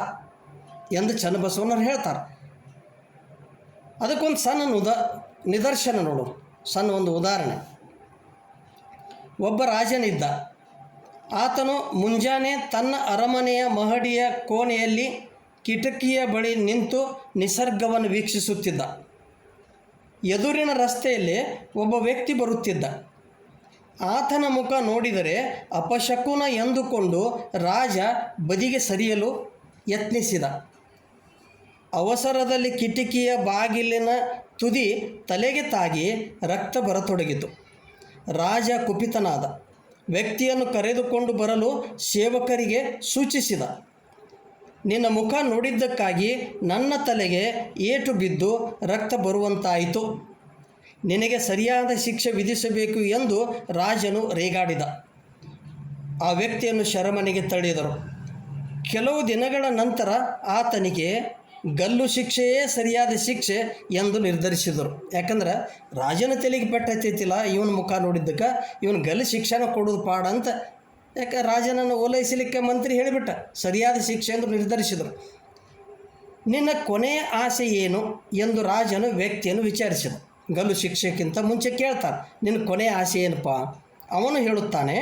ಎಂದು ಚನ್ನಬಸವಣ್ಣರು ಹೇಳ್ತಾರೆ. ಅದಕ್ಕೊಂದು ಸಣ್ಣ ನಿದರ್ಶನ ನೋಡು, ಸಣ್ಣ ಒಂದು ಉದಾಹರಣೆ. ಒಬ್ಬ ರಾಜನಿದ್ದ. ಆತನು ಮುಂಜಾನೆ ತನ್ನ ಅರಮನೆಯ ಮಹಡಿಯ ಕೋಣೆಯಲ್ಲಿ ಕಿಟಕಿಯ ಬಳಿ ನಿಂತು ನಿಸರ್ಗವನ್ನು ವೀಕ್ಷಿಸುತ್ತಿದ್ದ. ಎದುರಿನ ರಸ್ತೆಯಲ್ಲಿ ಒಬ್ಬ ವ್ಯಕ್ತಿ ಬರುತ್ತಿದ್ದ. ಆತನ ಮುಖ ನೋಡಿದರೆ ಅಪಶಕುನ ಎಂದುಕೊಂಡು ರಾಜ ಬದಿಗೆ ಸರಿಯಲು ಯತ್ನಿಸಿದ. ಅವಸರದಲ್ಲಿ ಕಿಟಕಿಯ ಬಾಗಿಲಿನ ತುದಿ ತಲೆಗೆ ತಾಗಿ ರಕ್ತ ಬರತೊಡಗಿತು. ರಾಜ ಕುಪಿತನಾದ. ವ್ಯಕ್ತಿಯನ್ನು ಕರೆದುಕೊಂಡು ಬರಲು ಸೇವಕರಿಗೆ ಸೂಚಿಸಿದ. ನಿನ್ನ ಮುಖ ನೋಡಿದ್ದಕ್ಕಾಗಿ ನನ್ನ ತಲೆಗೆ ಏಟು ಬಿದ್ದು ರಕ್ತ ಬರುವಂತಾಯಿತು. ನಿನಗೆ ಸರಿಯಾದ ಶಿಕ್ಷೆ ವಿಧಿಸಬೇಕು ಎಂದು ರಾಜನು ರೇಗಾಡಿದ. ಆ ವ್ಯಕ್ತಿಯನ್ನು ಸೆರೆಮನೆಗೆ ತಳ್ಳಿದರು. ಕೆಲವು ದಿನಗಳ ನಂತರ ಆತನಿಗೆ ಗಲ್ಲು ಶಿಕ್ಷೆಯೇ ಸರಿಯಾದ ಶಿಕ್ಷೆ ಎಂದು ನಿರ್ಧರಿಸಿದರು. ಯಾಕಂದ್ರೆ ರಾಜನ ತಲೆಗೆ ಪೆಟ್ಟೈತಿಲ್ಲ, ಇವನ ಮುಖ ನೋಡಿದ್ದಕ್ಕೆ ಇವನು ಗಲ್ಲು ಶಿಕ್ಷೆನ ಕೊಡೋದು ಪಾಡ ಅಂತ. ಯಾಕೆ ರಾಜನನ್ನು ಓಲೈಸಲಿಕ್ಕೆ ಮಂತ್ರಿ ಹೇಳಿಬಿಟ್ಟ, ಸರಿಯಾದ ಶಿಕ್ಷೆ ಎಂದು ನಿರ್ಧರಿಸಿದರು. ನಿನ್ನ ಕೊನೆಯ ಆಸೆ ಏನು ಎಂದು ರಾಜನು ವ್ಯಕ್ತಿಯನ್ನು ವಿಚಾರಿಸಿದ. ಗಲ್ಲು ಶಿಕ್ಷೆಗಿಂತ ಮುಂಚೆ ಕೇಳ್ತಾನೆ, ನಿನ್ನ ಕೊನೆಯ ಆಸೆ ಏನಪ್ಪ? ಅವನು ಹೇಳುತ್ತಾನೆ,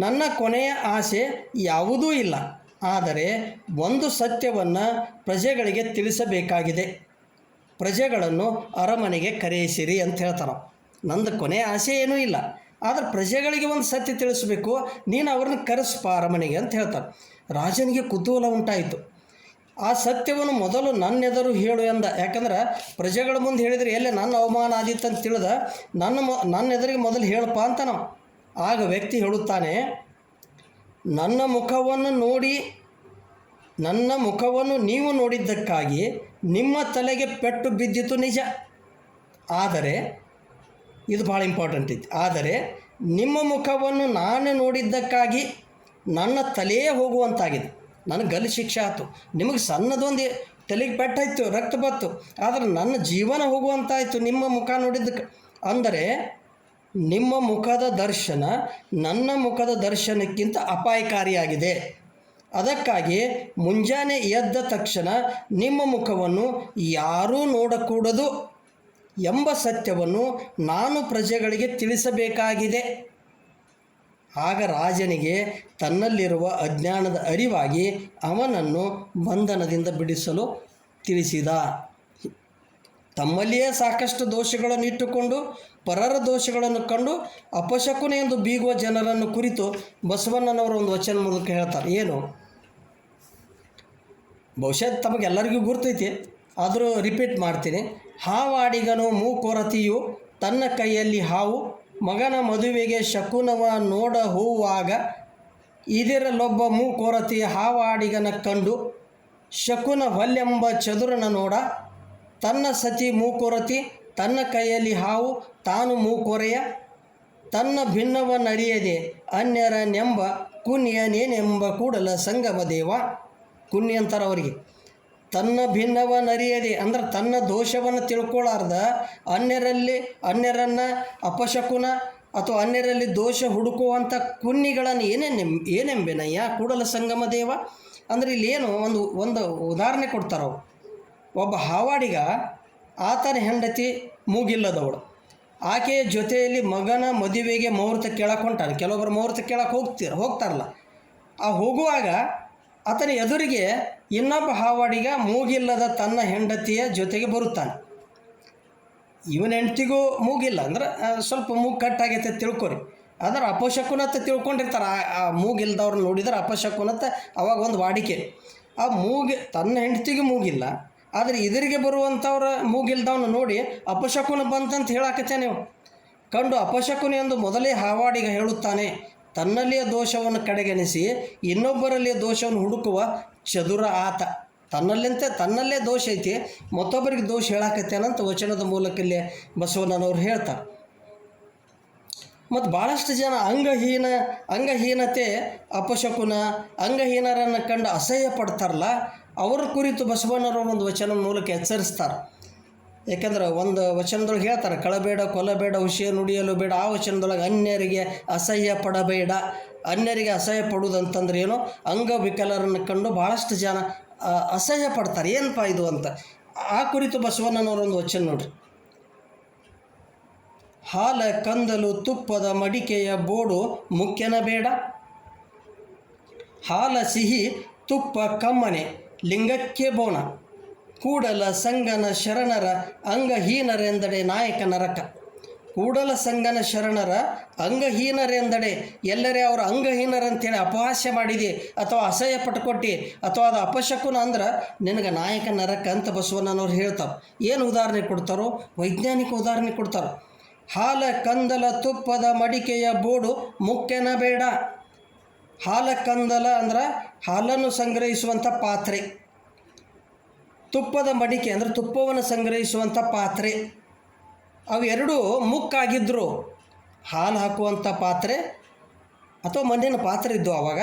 ನನ್ನ ಕೊನೆಯ ಆಸೆ ಯಾವುದೂ ಇಲ್ಲ, ಆದರೆ ಒಂದು ಸತ್ಯವನ್ನು ಪ್ರಜೆಗಳಿಗೆ ತಿಳಿಸಬೇಕಾಗಿದೆ. ಪ್ರಜೆಗಳನ್ನು ಅರಮನೆಗೆ ಕರೆಯಿಸಿರಿ ಅಂತ ಹೇಳ್ತಾನೆ. ನಂದು ಕೊನೆಯ ಆಸೆ ಏನೂ ಇಲ್ಲ, ಆದರೆ ಪ್ರಜೆಗಳಿಗೆ ಒಂದು ಸತ್ಯ ತಿಳಿಸಬೇಕು, ನೀನು ಅವ್ರನ್ನ ಕರೆಸ್ಪ ಅರಮನೆಗೆ ಅಂತ ಹೇಳ್ತಾನೆ. ರಾಜನಿಗೆ ಕುತೂಹಲ ಉಂಟಾಯಿತು. ಆ ಸತ್ಯವನ್ನು ಮೊದಲು ನನ್ನೆದರು ಹೇಳು ಎಂದ. ಯಾಕಂದ್ರೆ ಪ್ರಜೆಗಳ ಮುಂದೆ ಹೇಳಿದರೆ ಎಲ್ಲಿ ನನ್ನ ಅವಮಾನ ಆದಿತ್ತು ಅಂತ ತಿಳಿದ ನನ್ನ ಎದುರಿಗೆ ಮೊದಲು ಹೇಳಪ್ಪ ಅಂತ ನಾವು. ಆಗ ವ್ಯಕ್ತಿ ಹೇಳುತ್ತಾನೆ, ನನ್ನ ಮುಖವನ್ನು ನೀವು ನೋಡಿದ್ದಕ್ಕಾಗಿ ನಿಮ್ಮ ತಲೆಗೆ ಪೆಟ್ಟು ಬಿದ್ದಿತು ನಿಜ. ಆದರೆ ಇದು ಭಾಳ ಇಂಪಾರ್ಟೆಂಟ್ ಐತಿ. ಆದರೆ ನಿಮ್ಮ ಮುಖವನ್ನು ನಾನು ನೋಡಿದ್ದಕ್ಕಾಗಿ ನನ್ನ ತಲೆಯೇ ಹೋಗುವಂತಾಗಿದೆ. ನನಗೆ ಗಲ್ಲು ಶಿಕ್ಷೆ ಆಯಿತು, ನಿಮಗೆ ಸಣ್ಣದೊಂದು ತಲೆಗೆ ಪೆಟ್ಟಾಯ್ತು, ರಕ್ತ ಬತ್ತು, ಆದರೆ ನನ್ನ ಜೀವನ ಹೋಗುವಂತಾಯಿತು ನಿಮ್ಮ ಮುಖ ನೋಡಿದ್ದಕ್ಕೆ. ಅಂದರೆ ನಿಮ್ಮ ಮುಖದ ದರ್ಶನ ನನ್ನ ಮುಖದ ದರ್ಶನಕ್ಕಿಂತ ಅಪಾಯಕಾರಿಯಾಗಿದೆ. ಅದಕ್ಕಾಗಿ ಮುಂಜಾನೆ ಎದ್ದ ತಕ್ಷಣ ನಿಮ್ಮ ಮುಖವನ್ನು ಯಾರೂ ನೋಡಕೂಡದು ಎಂಬ ಸತ್ಯವನ್ನು ನಾನು ಪ್ರಜೆಗಳಿಗೆ ತಿಳಿಸಬೇಕಾಗಿದೆ. ಆಗ ರಾಜನಿಗೆ ತನ್ನಲ್ಲಿರುವ ಅಜ್ಞಾನದ ಅರಿವಾಗಿ ಅವನನ್ನು ಬಂಧನದಿಂದ ಬಿಡಿಸಲು ತಿಳಿಸಿದ. ತಮ್ಮಲ್ಲಿಯೇ ಸಾಕಷ್ಟು ದೋಷಗಳನ್ನು ಇಟ್ಟುಕೊಂಡು ಪರರ ದೋಷಗಳನ್ನು ಕಂಡು ಅಪಶಕುನ ಎಂದು ಬೀಗುವ ಜನರನ್ನು ಕುರಿತು ಬಸವಣ್ಣನವರು ಒಂದು ವಚನ ಮೂಲಕ ಹೇಳ್ತಾರೆ. ಏನು? ಬಹುಶಃ ತಮಗೆಲ್ಲರಿಗೂ ಗುರ್ತೈತಿ, ಆದರೂ ರಿಪೀಟ್ ಮಾಡ್ತೀನಿ. ಹಾವಾಡಿಗನು ಮೂಕೊರತಿಯು ತನ್ನ ಕೈಯಲ್ಲಿ ಹಾವು, ಮಗನ ಮದುವೆಗೆ ಶಕುನವ ನೋಡ ಹೋಗುವಾಗ ಇದರಲ್ಲೊಬ್ಬ ಮೂಕೊರತಿ ಹಾವಾಡಿಗನ ಕಂಡು ಶಕುನ ಹೊಲ್ಲೆಂಬ ಚದುರನ ನೋಡ ತನ್ನ ಸತಿ ಮೂಕೊರತಿ ತನ್ನ ಕೈಯಲ್ಲಿ ಹಾವು ತಾನು ಮೂಕೊರೆಯ ತನ್ನ ಭಿನ್ನವನ್ನರಿಯದೆ ಅನ್ಯರನೆಂಬ ಕುನ್ಯನೇನೆಂಬ ಕೂಡಲ ಸಂಗಮ ದೇವ. ಕುನ್ಯ ಅಂತಾರೆ ಅವರಿಗೆ. ತನ್ನ ಭಿನ್ನವನ್ನರಿಯದೆ ಅಂದ್ರೆ ತನ್ನ ದೋಷವನ್ನು ತಿಳ್ಕೊಳ್ಳಾರ್ದ ಅನ್ಯರನ್ನು ಅಪಶಕುನ ಅಥವಾ ಅನ್ಯರಲ್ಲಿ ದೋಷ ಹುಡುಕುವಂಥ ಕುನ್ನಿಗಳನ್ನು ಏನೆಂಬೆನಯ್ಯ ಕೂಡಲ ಸಂಗಮ ದೇವ. ಅಂದರೆ ಇಲ್ಲೇನು ಒಂದು ಉದಾಹರಣೆ ಕೊಡ್ತಾರವು. ಒಬ್ಬ ಹಾವಾಡಿಗ ಆತನ ಹೆಂಡತಿ ಮೂಗಿಲ್ಲದವಳು, ಆಕೆಯ ಜೊತೆಯಲ್ಲಿ ಮಗನ ಮದುವೆಗೆ ಮುಹೂರ್ತ ಕೇಳಕ್ಕೆ ಹೊಂಟಾನೆ. ಕೆಲವೊಬ್ಬರು ಮುಹೂರ್ತ ಕೇಳಕ್ಕೆ ಹೋಗ್ತಾರಲ್ಲ, ಆ ಹೋಗುವಾಗ ಆತನ ಎದುರಿಗೆ ಇನ್ನೊಬ್ಬ ಹಾವಾಡಿಗ ಮೂಗಿಲ್ಲದ ತನ್ನ ಹೆಂಡತಿಯ ಜೊತೆಗೆ ಬರುತ್ತಾನೆ. ಇವನ ಹೆಂಡತಿಗೂ ಮೂಗಿಲ್ಲ ಅಂದ್ರೆ ಸ್ವಲ್ಪ ಮೂಗು ಕಟ್ಟಾಗೈತೆ ತಿಳ್ಕೊರಿ. ಅಂದ್ರೆ ಅಪಶಕುನತ್ತ ತಿಳ್ಕೊಂಡಿರ್ತಾರೆ. ಆ ಮೂಗಿಲ್ದವ್ರು ನೋಡಿದ್ರೆ ಅಪಶಕುನತ್ತ ಅವಾಗ ಒಂದು ವಾಡಿಕೆ. ಆ ತನ್ನ ಹೆಂಡತಿಗೆ ಮೂಗಿಲ್ಲ, ಆದರೆ ಇದರಿಗೆ ಬರುವಂಥವ್ರ ಮೂಗಿಲ್ದವನು ನೋಡಿ ಅಪಶಕುನ ಬಂತಂತ ಹೇಳಾಕತ್ತೆ ನೀವು ಕಂಡು. ಅಪಶಕುನ ಎಂದು ಮೊದಲೇ ಹಾವಾಡಿಗ ಹೇಳುತ್ತಾನೆ. ತನ್ನಲ್ಲಿಯ ದೋಷವನ್ನು ಕಡೆಗಣಿಸಿ ಇನ್ನೊಬ್ಬರಲ್ಲಿಯ ದೋಷವನ್ನು ಹುಡುಕುವ ಚದುರ ಆತ. ತನ್ನಲ್ಲೇ ದೋಷ ಐತಿ, ಮತ್ತೊಬ್ಬರಿಗೆ ದೋಷ ಹೇಳಾಕತ್ತೇನಂತ ವಚನದ ಮೂಲಕಲ್ಲೇ ಬಸವಣ್ಣನವ್ರು ಹೇಳ್ತಾರೆ. ಮತ್ತು ಭಾಳಷ್ಟು ಜನ ಅಂಗಹೀನತೆ ಅಪಶಕುನ ಅಂಗಹೀನರನ್ನು ಕಂಡು ಅಸಹ್ಯ ಪಡ್ತಾರಲ್ಲ, ಅವರ ಕುರಿತು ಬಸವಣ್ಣನವರು ಒಂದು ವಚನದ ಮೂಲಕ ಎಚ್ಚರಿಸ್ತಾರೆ. ಯಾಕೆಂದ್ರೆ ಒಂದು ವಚನದೊಳಗೆ ಹೇಳ್ತಾರೆ, ಕಳಬೇಡ, ಕೊಲ್ಲಬೇಡ, ಹುಷಿಯ ನುಡಿಯಲು ಬೇಡ. ಆ ವಚನದೊಳಗೆ ಅನ್ಯರಿಗೆ ಅಸಹ್ಯ ಪಡಬೇಡ. ಅನ್ಯರಿಗೆ ಅಸಹ್ಯ ಪಡುವುದಂತಂದ್ರೆ ಏನು? ಅಂಗವಿಕಲರನ್ನು ಕಂಡು ಭಾಳಷ್ಟು ಜನ ಅಸಹ್ಯ ಪಡ್ತಾರೆ. ಏನಪ್ಪ ಇದು ಅಂತ ಆ ಕುರಿತು ಬಸವಣ್ಣನವರೊಂದು ವಚನ ನೋಡ್ರಿ. ಹಾಲ ಕಂದಲು ತುಪ್ಪದ ಮಡಿಕೆಯ ಬೋಡು ಮುಖ್ಯನ ಬೇಡ. ಹಾಲ ಸಿಹಿ ತುಪ್ಪ ಕಮ್ಮನೆ ಲಿಂಗಕ್ಕೆ ಬೋಣ. ಕೂಡಲ ಸಂಗನ ಶರಣರ ಅಂಗಹೀನರೆಂದಡೆ ನಾಯಕ ನರಕ. ಕೂಡಲ ಸಂಗನ ಶರಣರ ಅಂಗಹೀನರೆಂದಡೆ ಎಲ್ಲರೇ ಅವರು ಅಂಗಹೀನರಂತೇಳಿ ಅಪಹಾಸ್ಯ ಮಾಡಿದೆ ಅಥವಾ ಅಸಹ್ಯ ಪಟ್ಕೊಟ್ಟು ಅಥವಾ ಅದು ಅಪಶಕುನ ಅಂದ್ರೆ ನಿನಗೆ ನಾಯಕ ನರಕ ಅಂತ ಬಸವಣ್ಣನವ್ರು ಹೇಳ್ತಾರೆ. ಏನು ಉದಾಹರಣೆ ಕೊಡ್ತಾರೋ? ವೈಜ್ಞಾನಿಕ ಉದಾಹರಣೆ ಕೊಡ್ತಾರೆ. ಹಾಲ ಕಂದಲ ತುಪ್ಪದ ಮಡಿಕೆಯ ಬೋಡು ಮುಖ್ಯನ ಬೇಡ. ಹಾಲ ಕಂದಲ ಅಂದ್ರೆ ಹಾಲನ್ನು ಸಂಗ್ರಹಿಸುವಂಥ ಪಾತ್ರೆ, ತುಪ್ಪದ ಮಡಿಕೆ ಅಂದರೆ ತುಪ್ಪವನ್ನು ಸಂಗ್ರಹಿಸುವಂಥ ಪಾತ್ರೆ. ಅವೆರಡೂ ಮುಕ್ಕಾಗಿದ್ದರು. ಹಾಲು ಹಾಕುವಂಥ ಪಾತ್ರೆ ಅಥವಾ ಮಣ್ಣಿನ ಪಾತ್ರೆ ಇದ್ದವು ಆವಾಗ.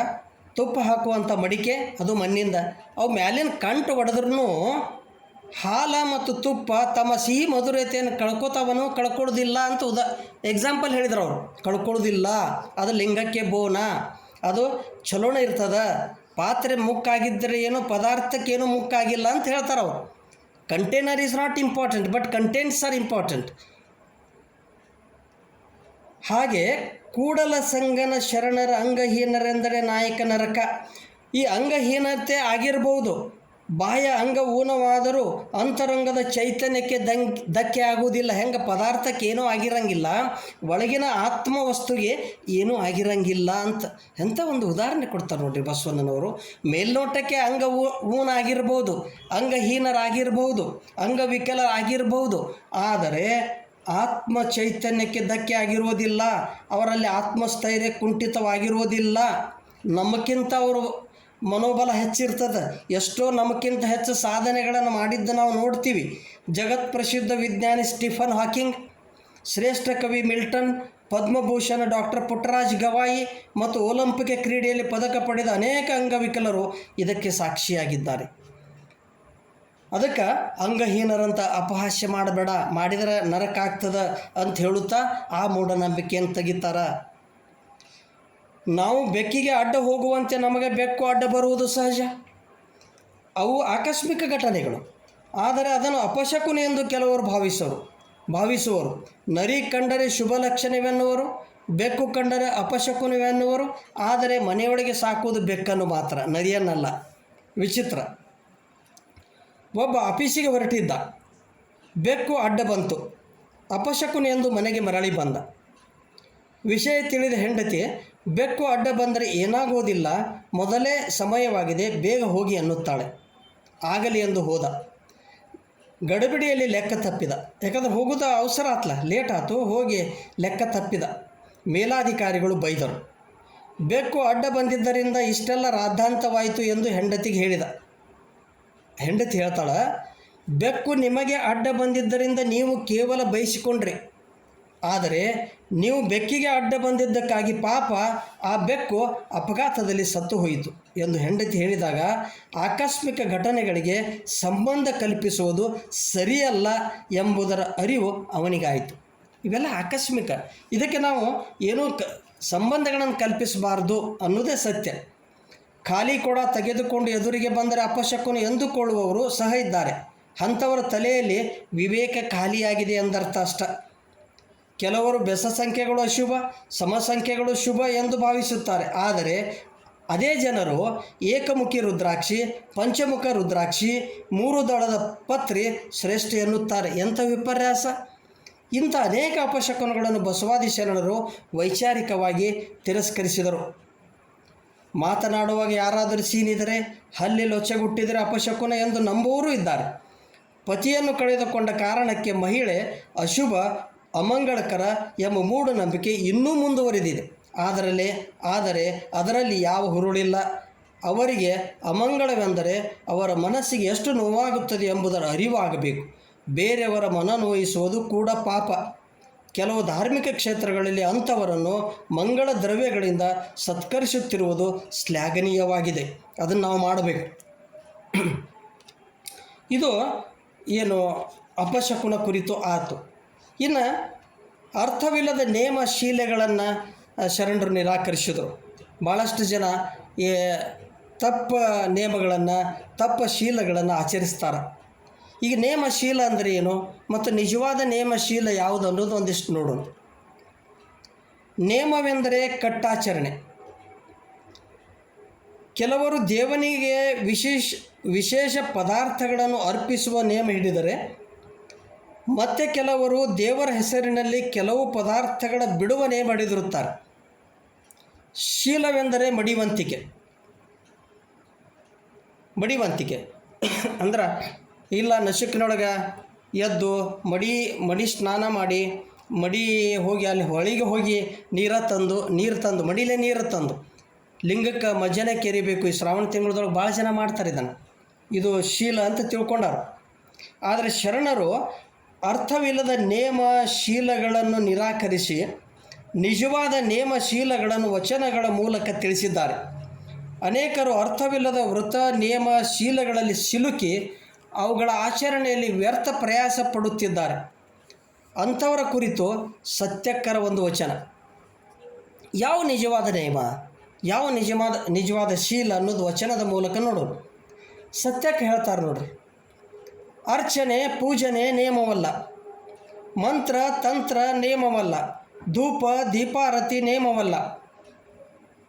ತುಪ್ಪ ಹಾಕುವಂಥ ಮಡಿಕೆ ಅದು ಮಣ್ಣಿಂದ. ಅವು ಮ್ಯಾಲಿನ ಕಂಟು ಹೊಡೆದ್ರೂ ಹಾಲ ಮತ್ತು ತುಪ್ಪ ತಮ್ಮ ಸಿಹಿ ಮಧುರತೆಯನ್ನು ಕಳ್ಕೊಳ್ಳೋದಿಲ್ಲ ಅಂತ ಎಕ್ಸಾಂಪಲ್ ಹೇಳಿದ್ರು ಅವರು. ಕಳ್ಕೊಳ್ಳೋದಿಲ್ಲ, ಅದು ಲಿಂಗಕ್ಕೆ ಬೋನ, ಅದು ಚಲೋಣ ಇರ್ತದ. ಪಾತ್ರೆ ಮುಕ್ಕಾಗಿದ್ದರೆ ಏನೋ ಪದಾರ್ಥಕ್ಕೇನೋ ಮುಕ್ಕಾಗಿಲ್ಲ ಅಂತ ಹೇಳ್ತಾರೆ ಅವರು. Container is not important, but contents are important. ಹಾಗೆ ಕೂಡಲ ಸಂಗನ ಶರಣರ ಅಂಗಹೀನರೆಂದರೆ ನಾಯಕ ನರಕ. ಈ ಅಂಗಹೀನತೆ ಆಗಿರ್ಬೋದು, ಬಾಹ್ಯ ಅಂಗ ಊನವಾದರೂ ಅಂತರಂಗದ ಚೈತನ್ಯಕ್ಕೆ ಧಕ್ಕೆ ಆಗುವುದಿಲ್ಲ. ಹೆಂಗೆ ಪದಾರ್ಥಕ್ಕೆ ಏನೂ ಆಗಿರಂಗಿಲ್ಲ, ಒಳಗಿನ ಆತ್ಮವಸ್ತುಗೆ ಏನೂ ಆಗಿರಂಗಿಲ್ಲ ಅಂತ ಎಂಥ ಒಂದು ಉದಾಹರಣೆ ಕೊಡ್ತಾರೆ ನೋಡಿರಿ ಬಸವಣ್ಣನವರು. ಮೇಲ್ನೋಟಕ್ಕೆ ಊನಾಗಿರ್ಬೋದು, ಅಂಗಹೀನರಾಗಿರ್ಬೋದು, ಅಂಗವಿಕಲರಾಗಿರ್ಬೋದು, ಆದರೆ ಆತ್ಮ ಚೈತನ್ಯಕ್ಕೆ ಧಕ್ಕೆ ಆಗಿರುವುದಿಲ್ಲ. ಅವರಲ್ಲಿ ಆತ್ಮಸ್ಥೈರ್ಯ ಕುಂಠಿತವಾಗಿರುವುದಿಲ್ಲ. ನಮಗಿಂತ ಅವರು ಮನೋಬಲ ಹೆಚ್ಚಿರ್ತದೆ. ಎಷ್ಟೋ ನಮಗಿಂತ ಹೆಚ್ಚು ಸಾಧನೆಗಳನ್ನು ಮಾಡಿದ್ದು ನಾವು ನೋಡ್ತೀವಿ. ಜಗತ್ ಪ್ರಸಿದ್ಧ ವಿಜ್ಞಾನಿ ಸ್ಟೀಫನ್ ಹಾಕಿಂಗ್, ಶ್ರೇಷ್ಠ ಕವಿ ಮಿಲ್ಟನ್, ಪದ್ಮಭೂಷಣ ಡಾಕ್ಟರ್ ಪುಟ್ಟರಾಜ್ ಗವಾಯಿ ಮತ್ತು ಒಲಿಂಪಿಕ್ ಕ್ರೀಡೆಯಲ್ಲಿ ಪದಕ ಪಡೆದ ಅನೇಕ ಅಂಗವಿಕಲರು ಇದಕ್ಕೆ ಸಾಕ್ಷಿಯಾಗಿದ್ದಾರೆ. ಅದಕ್ಕೆ ಅಂಗಹೀನರಂತ ಅಪಹಾಸ್ಯ ಮಾಡಬೇಡ, ಮಾಡಿದರೆ ನರಕ ಆಗ್ತದೆ ಅಂತ ಹೇಳುತ್ತಾ ಆ ಮೂಢನಂಬಿಕೆಯನ್ನು ತೆಗಿತಾರೆ. ನಾವು ಬೆಕ್ಕಿಗೆ ಅಡ್ಡ ಹೋಗುವಂತೆ ನಮಗೆ ಬೆಕ್ಕು ಅಡ್ಡ ಬರುವುದು ಸಹಜ. ಅವು ಆಕಸ್ಮಿಕ ಘಟನೆಗಳು. ಆದರೆ ಅದನ್ನು ಅಪಶಕುನ ಎಂದು ಕೆಲವರು ಭಾವಿಸುವರು. ನರಿ ಕಂಡರೆ ಶುಭ ಲಕ್ಷಣವೆನ್ನುವರು, ಬೆಕ್ಕು ಕಂಡರೆ ಅಪಶಕುನವೆನ್ನುವರು. ಆದರೆ ಮನೆಯೊಳಗೆ ಸಾಕುವುದು ಬೆಕ್ಕನ್ನು ಮಾತ್ರ, ನರಿಯನ್ನಲ್ಲ. ವಿಚಿತ್ರ. ಒಬ್ಬ ಆಫೀಸಿಗೆ ಹೊರಟಿದ್ದ. ಬೆಕ್ಕು ಅಡ್ಡ ಬಂತು. ಅಪಶಕುನ ಎಂದು ಮನೆಗೆ ಮರಳಿ ಬಂದ. ವಿಷಯ ತಿಳಿದ ಹೆಂಡತಿ, ಬೆಕ್ಕು ಅಡ್ಡ ಬಂದರೆ ಏನಾಗೋದಿಲ್ಲ, ಮೊದಲೇ ಸಮಯವಾಗಿದೆ, ಬೇಗ ಹೋಗಿ ಅನ್ನುತ್ತಾಳೆ. ಆಗಲಿ ಎಂದು ಹೋದ. ಗಡಿಬಿಡಿಯಲ್ಲಿ ಲೆಕ್ಕ ತಪ್ಪಿದ. ಯಾಕಂದ್ರೆ ಹೋಗೋದು ಅವಸರ ಆತ್ಲ, ಲೇಟ್ ಆಯಿತು, ಹೋಗಿ ಲೆಕ್ಕ ತಪ್ಪಿದ. ಮೇಲಾಧಿಕಾರಿಗಳು ಬೈದರು. ಬೆಕ್ಕು ಅಡ್ಡ ಬಂದಿದ್ದರಿಂದ ಇಷ್ಟೆಲ್ಲ ರಾದ್ಧಾಂತವಾಯಿತು ಎಂದು ಹೆಂಡತಿಗೆ ಹೇಳಿದ. ಹೆಂಡತಿ ಹೇಳ್ತಾಳೆ, ಬೆಕ್ಕು ನಿಮಗೆ ಅಡ್ಡ ಬಂದಿದ್ದರಿಂದ ನೀವು ಕೇವಲ ಬಯಸಿಕೊಂಡ್ರಿ, ಆದರೆ ನೀವು ಬೆಕ್ಕಿಗೆ ಅಡ್ಡ ಬಂದಿದ್ದಕ್ಕಾಗಿ ಪಾಪ ಆ ಬೆಕ್ಕು ಅಪಘಾತದಲ್ಲಿ ಸತ್ತು ಹೋಯಿತು ಎಂದು ಹೆಂಡತಿ ಹೇಳಿದಾಗ ಆಕಸ್ಮಿಕ ಘಟನೆಗಳಿಗೆ ಸಂಬಂಧ ಕಲ್ಪಿಸುವುದು ಸರಿಯಲ್ಲ ಎಂಬುದರ ಅರಿವು ಅವನಿಗಾಯಿತು. ಇವೆಲ್ಲ ಆಕಸ್ಮಿಕ, ಇದಕ್ಕೆ ನಾವು ಏನೂ ಸಂಬಂಧಗಳನ್ನು ಕಲ್ಪಿಸಬಾರ್ದು ಅನ್ನೋದೇ ಸತ್ಯ. ಖಾಲಿ ಕೊಡ ತೆಗೆದುಕೊಂಡು ಎದುರಿಗೆ ಬಂದರೆ ಅಪಶಕುನ ಎಂದುಕೊಳ್ಳುವವರು ಸಹ ಇದ್ದಾರೆ. ಅಂಥವರ ತಲೆಯಲ್ಲಿ ವಿವೇಕ ಖಾಲಿಯಾಗಿದೆ ಎಂದರ್ಥ ಅಷ್ಟ. ಕೆಲವರು ಬೆಸ ಸಂಖ್ಯೆಗಳು ಅಶುಭ, ಸಮಸಂಖ್ಯೆಗಳು ಶುಭ ಎಂದು ಭಾವಿಸುತ್ತಾರೆ. ಆದರೆ ಅದೇ ಜನರು ಏಕಮುಖಿ ರುದ್ರಾಕ್ಷಿ, ಪಂಚಮುಖ ರುದ್ರಾಕ್ಷಿ, 3 ದಳದ ಪತ್ರಿ ಶ್ರೇಷ್ಠ ಎನ್ನುತ್ತಾರೆ. ಎಂಥ ವಿಪರ್ಯಾಸ! ಇಂಥ ಅನೇಕ ಅಪಶಕುನಗಳನ್ನು ಬಸವಾದಿ ಶರಣರು ವೈಚಾರಿಕವಾಗಿ ತಿರಸ್ಕರಿಸಿದರು. ಮಾತನಾಡುವಾಗ ಯಾರಾದರೂ ಸೀನಿದರೆ, ಹಲ್ಲಿ ಲೊಚ್ಚಗುಟ್ಟಿದರೆ ಅಪಶಕುನ ಎಂದು ನಂಬುವವರೂ ಇದ್ದಾರೆ. ಪತಿಯನ್ನು ಕಳೆದುಕೊಂಡ ಕಾರಣಕ್ಕೆ ಮಹಿಳೆ ಅಶುಭ, ಅಮಂಗಳಕರ ಎಂಬ ಮೂಢನಂಬಿಕೆ ಇನ್ನೂ ಮುಂದುವರಿದಿದೆ. ಆದರೆ ಅದರಲ್ಲಿ ಯಾವ ಹುರುಳಿಲ್ಲ. ಅವರಿಗೆ ಅಮಂಗಳವೆಂದರೆ ಅವರ ಮನಸ್ಸಿಗೆ ಎಷ್ಟು ನೋವಾಗುತ್ತದೆ ಎಂಬುದರ ಅರಿವಾಗಬೇಕು. ಬೇರೆಯವರ ಮನ ನೋಯಿಸುವುದು ಕೂಡ ಪಾಪ. ಕೆಲವು ಧಾರ್ಮಿಕ ಕ್ಷೇತ್ರಗಳಲ್ಲಿ ಅಂಥವರನ್ನು ಮಂಗಳ ದ್ರವ್ಯಗಳಿಂದ ಸತ್ಕರಿಸುತ್ತಿರುವುದು ಶ್ಲಾಘನೀಯವಾಗಿದೆ. ಅದನ್ನು ನಾವು ಮಾಡಬೇಕು. ಇದು ಏನು ಅಪಶಕುನ ಕುರಿತು ಆಯಿತು. ಇನ್ನು ಅರ್ಥವಿಲ್ಲದ ನೇಮ ಶೀಲೆಗಳನ್ನು ಶರಣರು ನಿರಾಕರಿಸಿದರು. ಭಾಳಷ್ಟು ಜನ ತಪ್ಪ ನೇಮಗಳನ್ನು, ತಪ್ಪ ಶೀಲಗಳನ್ನು ಆಚರಿಸ್ತಾರೆ. ಈಗ ನೇಮಶೀಲ ಅಂದರೆ ಏನು ಮತ್ತು ನಿಜವಾದ ನೇಮಶೀಲ ಯಾವುದು ಅನ್ನೋದು ಒಂದಿಷ್ಟು ನೋಡೋಣ. ನೇಮವೆಂದರೆ ಕಟ್ಟಾಚರಣೆ. ಕೆಲವರು ದೇವನಿಗೆ ವಿಶೇಷ ಪದಾರ್ಥಗಳನ್ನು ಅರ್ಪಿಸುವ ನೇಮ ಹಿಡಿದರೆ, ಮತ್ತೆ ಕೆಲವರು ದೇವರ ಹೆಸರಿನಲ್ಲಿ ಕೆಲವು ಪದಾರ್ಥಗಳ ಬಿಡುವ ನೇಮ ಹಿಡಿದಿರುತ್ತಾರೆ. ಶೀಲವೆಂದರೆ ಮಡಿವಂತಿಕೆ ಅಂದ್ರೆ ಇಲ್ಲ, ನಸುಕಿನೊಳಗೆ ಎದ್ದು ಮಡಿ ಸ್ನಾನ ಮಾಡಿ ಹೋಗಿ ಅಲ್ಲಿ ಹೊಳಿಗೆ ಹೋಗಿ ನೀರು ತಂದು ಮಡಿಲೇ ನೀರು ತಂದು ಲಿಂಗಕ್ಕೆ ಮಜ್ಜನೆ ಕೆರಿಬೇಕು. ಈ ಶ್ರಾವಣ ತಿಂಗಳದೊಳಗೆ ಭಾಳ ಜನ ಮಾಡ್ತಾರೆ ಇದನ್ನು. ಇದು ಶೀಲ ಅಂತ ತಿಳ್ಕೊಂಡಾರು. ಆದರೆ ಶರಣರು ಅರ್ಥವಿಲ್ಲದ ನೇಮ ಶೀಲಗಳನ್ನು ನಿರಾಕರಿಸಿ ನಿಜವಾದ ನೇಮಶೀಲಗಳನ್ನು ವಚನಗಳ ಮೂಲಕ ತಿಳಿಸಿದ್ದಾರೆ. ಅನೇಕರು ಅರ್ಥವಿಲ್ಲದ ವೃತ ನೇಮ ಶೀಲಗಳಲ್ಲಿ ಸಿಲುಕಿ ಅವುಗಳ ಆಚರಣೆಯಲ್ಲಿ ವ್ಯರ್ಥ ಪ್ರಯಾಸ ಪಡುತ್ತಿದ್ದಾರೆ. ಅಂಥವರ ಕುರಿತು ಸತ್ಯಕ್ಕರ ಒಂದು ವಚನ. ಯಾವ ನಿಜವಾದ ನೇಮ, ಯಾವ ನಿಜವಾದ ಶೀಲ ಅನ್ನೋದು ವಚನದ ಮೂಲಕ ನೋಡೋಣ. ಸತ್ಯಕ್ಕೆ ಹೇಳ್ತಾರೆ ನೋಡ್ರಿ. ಅರ್ಚನೆ ಪೂಜನೆ ನೇಮವಲ್ಲ, ಮಂತ್ರ ತಂತ್ರ ನೇಮವಲ್ಲ, ಧೂಪ ದೀಪಾರತಿ ನೇಮವಲ್ಲ,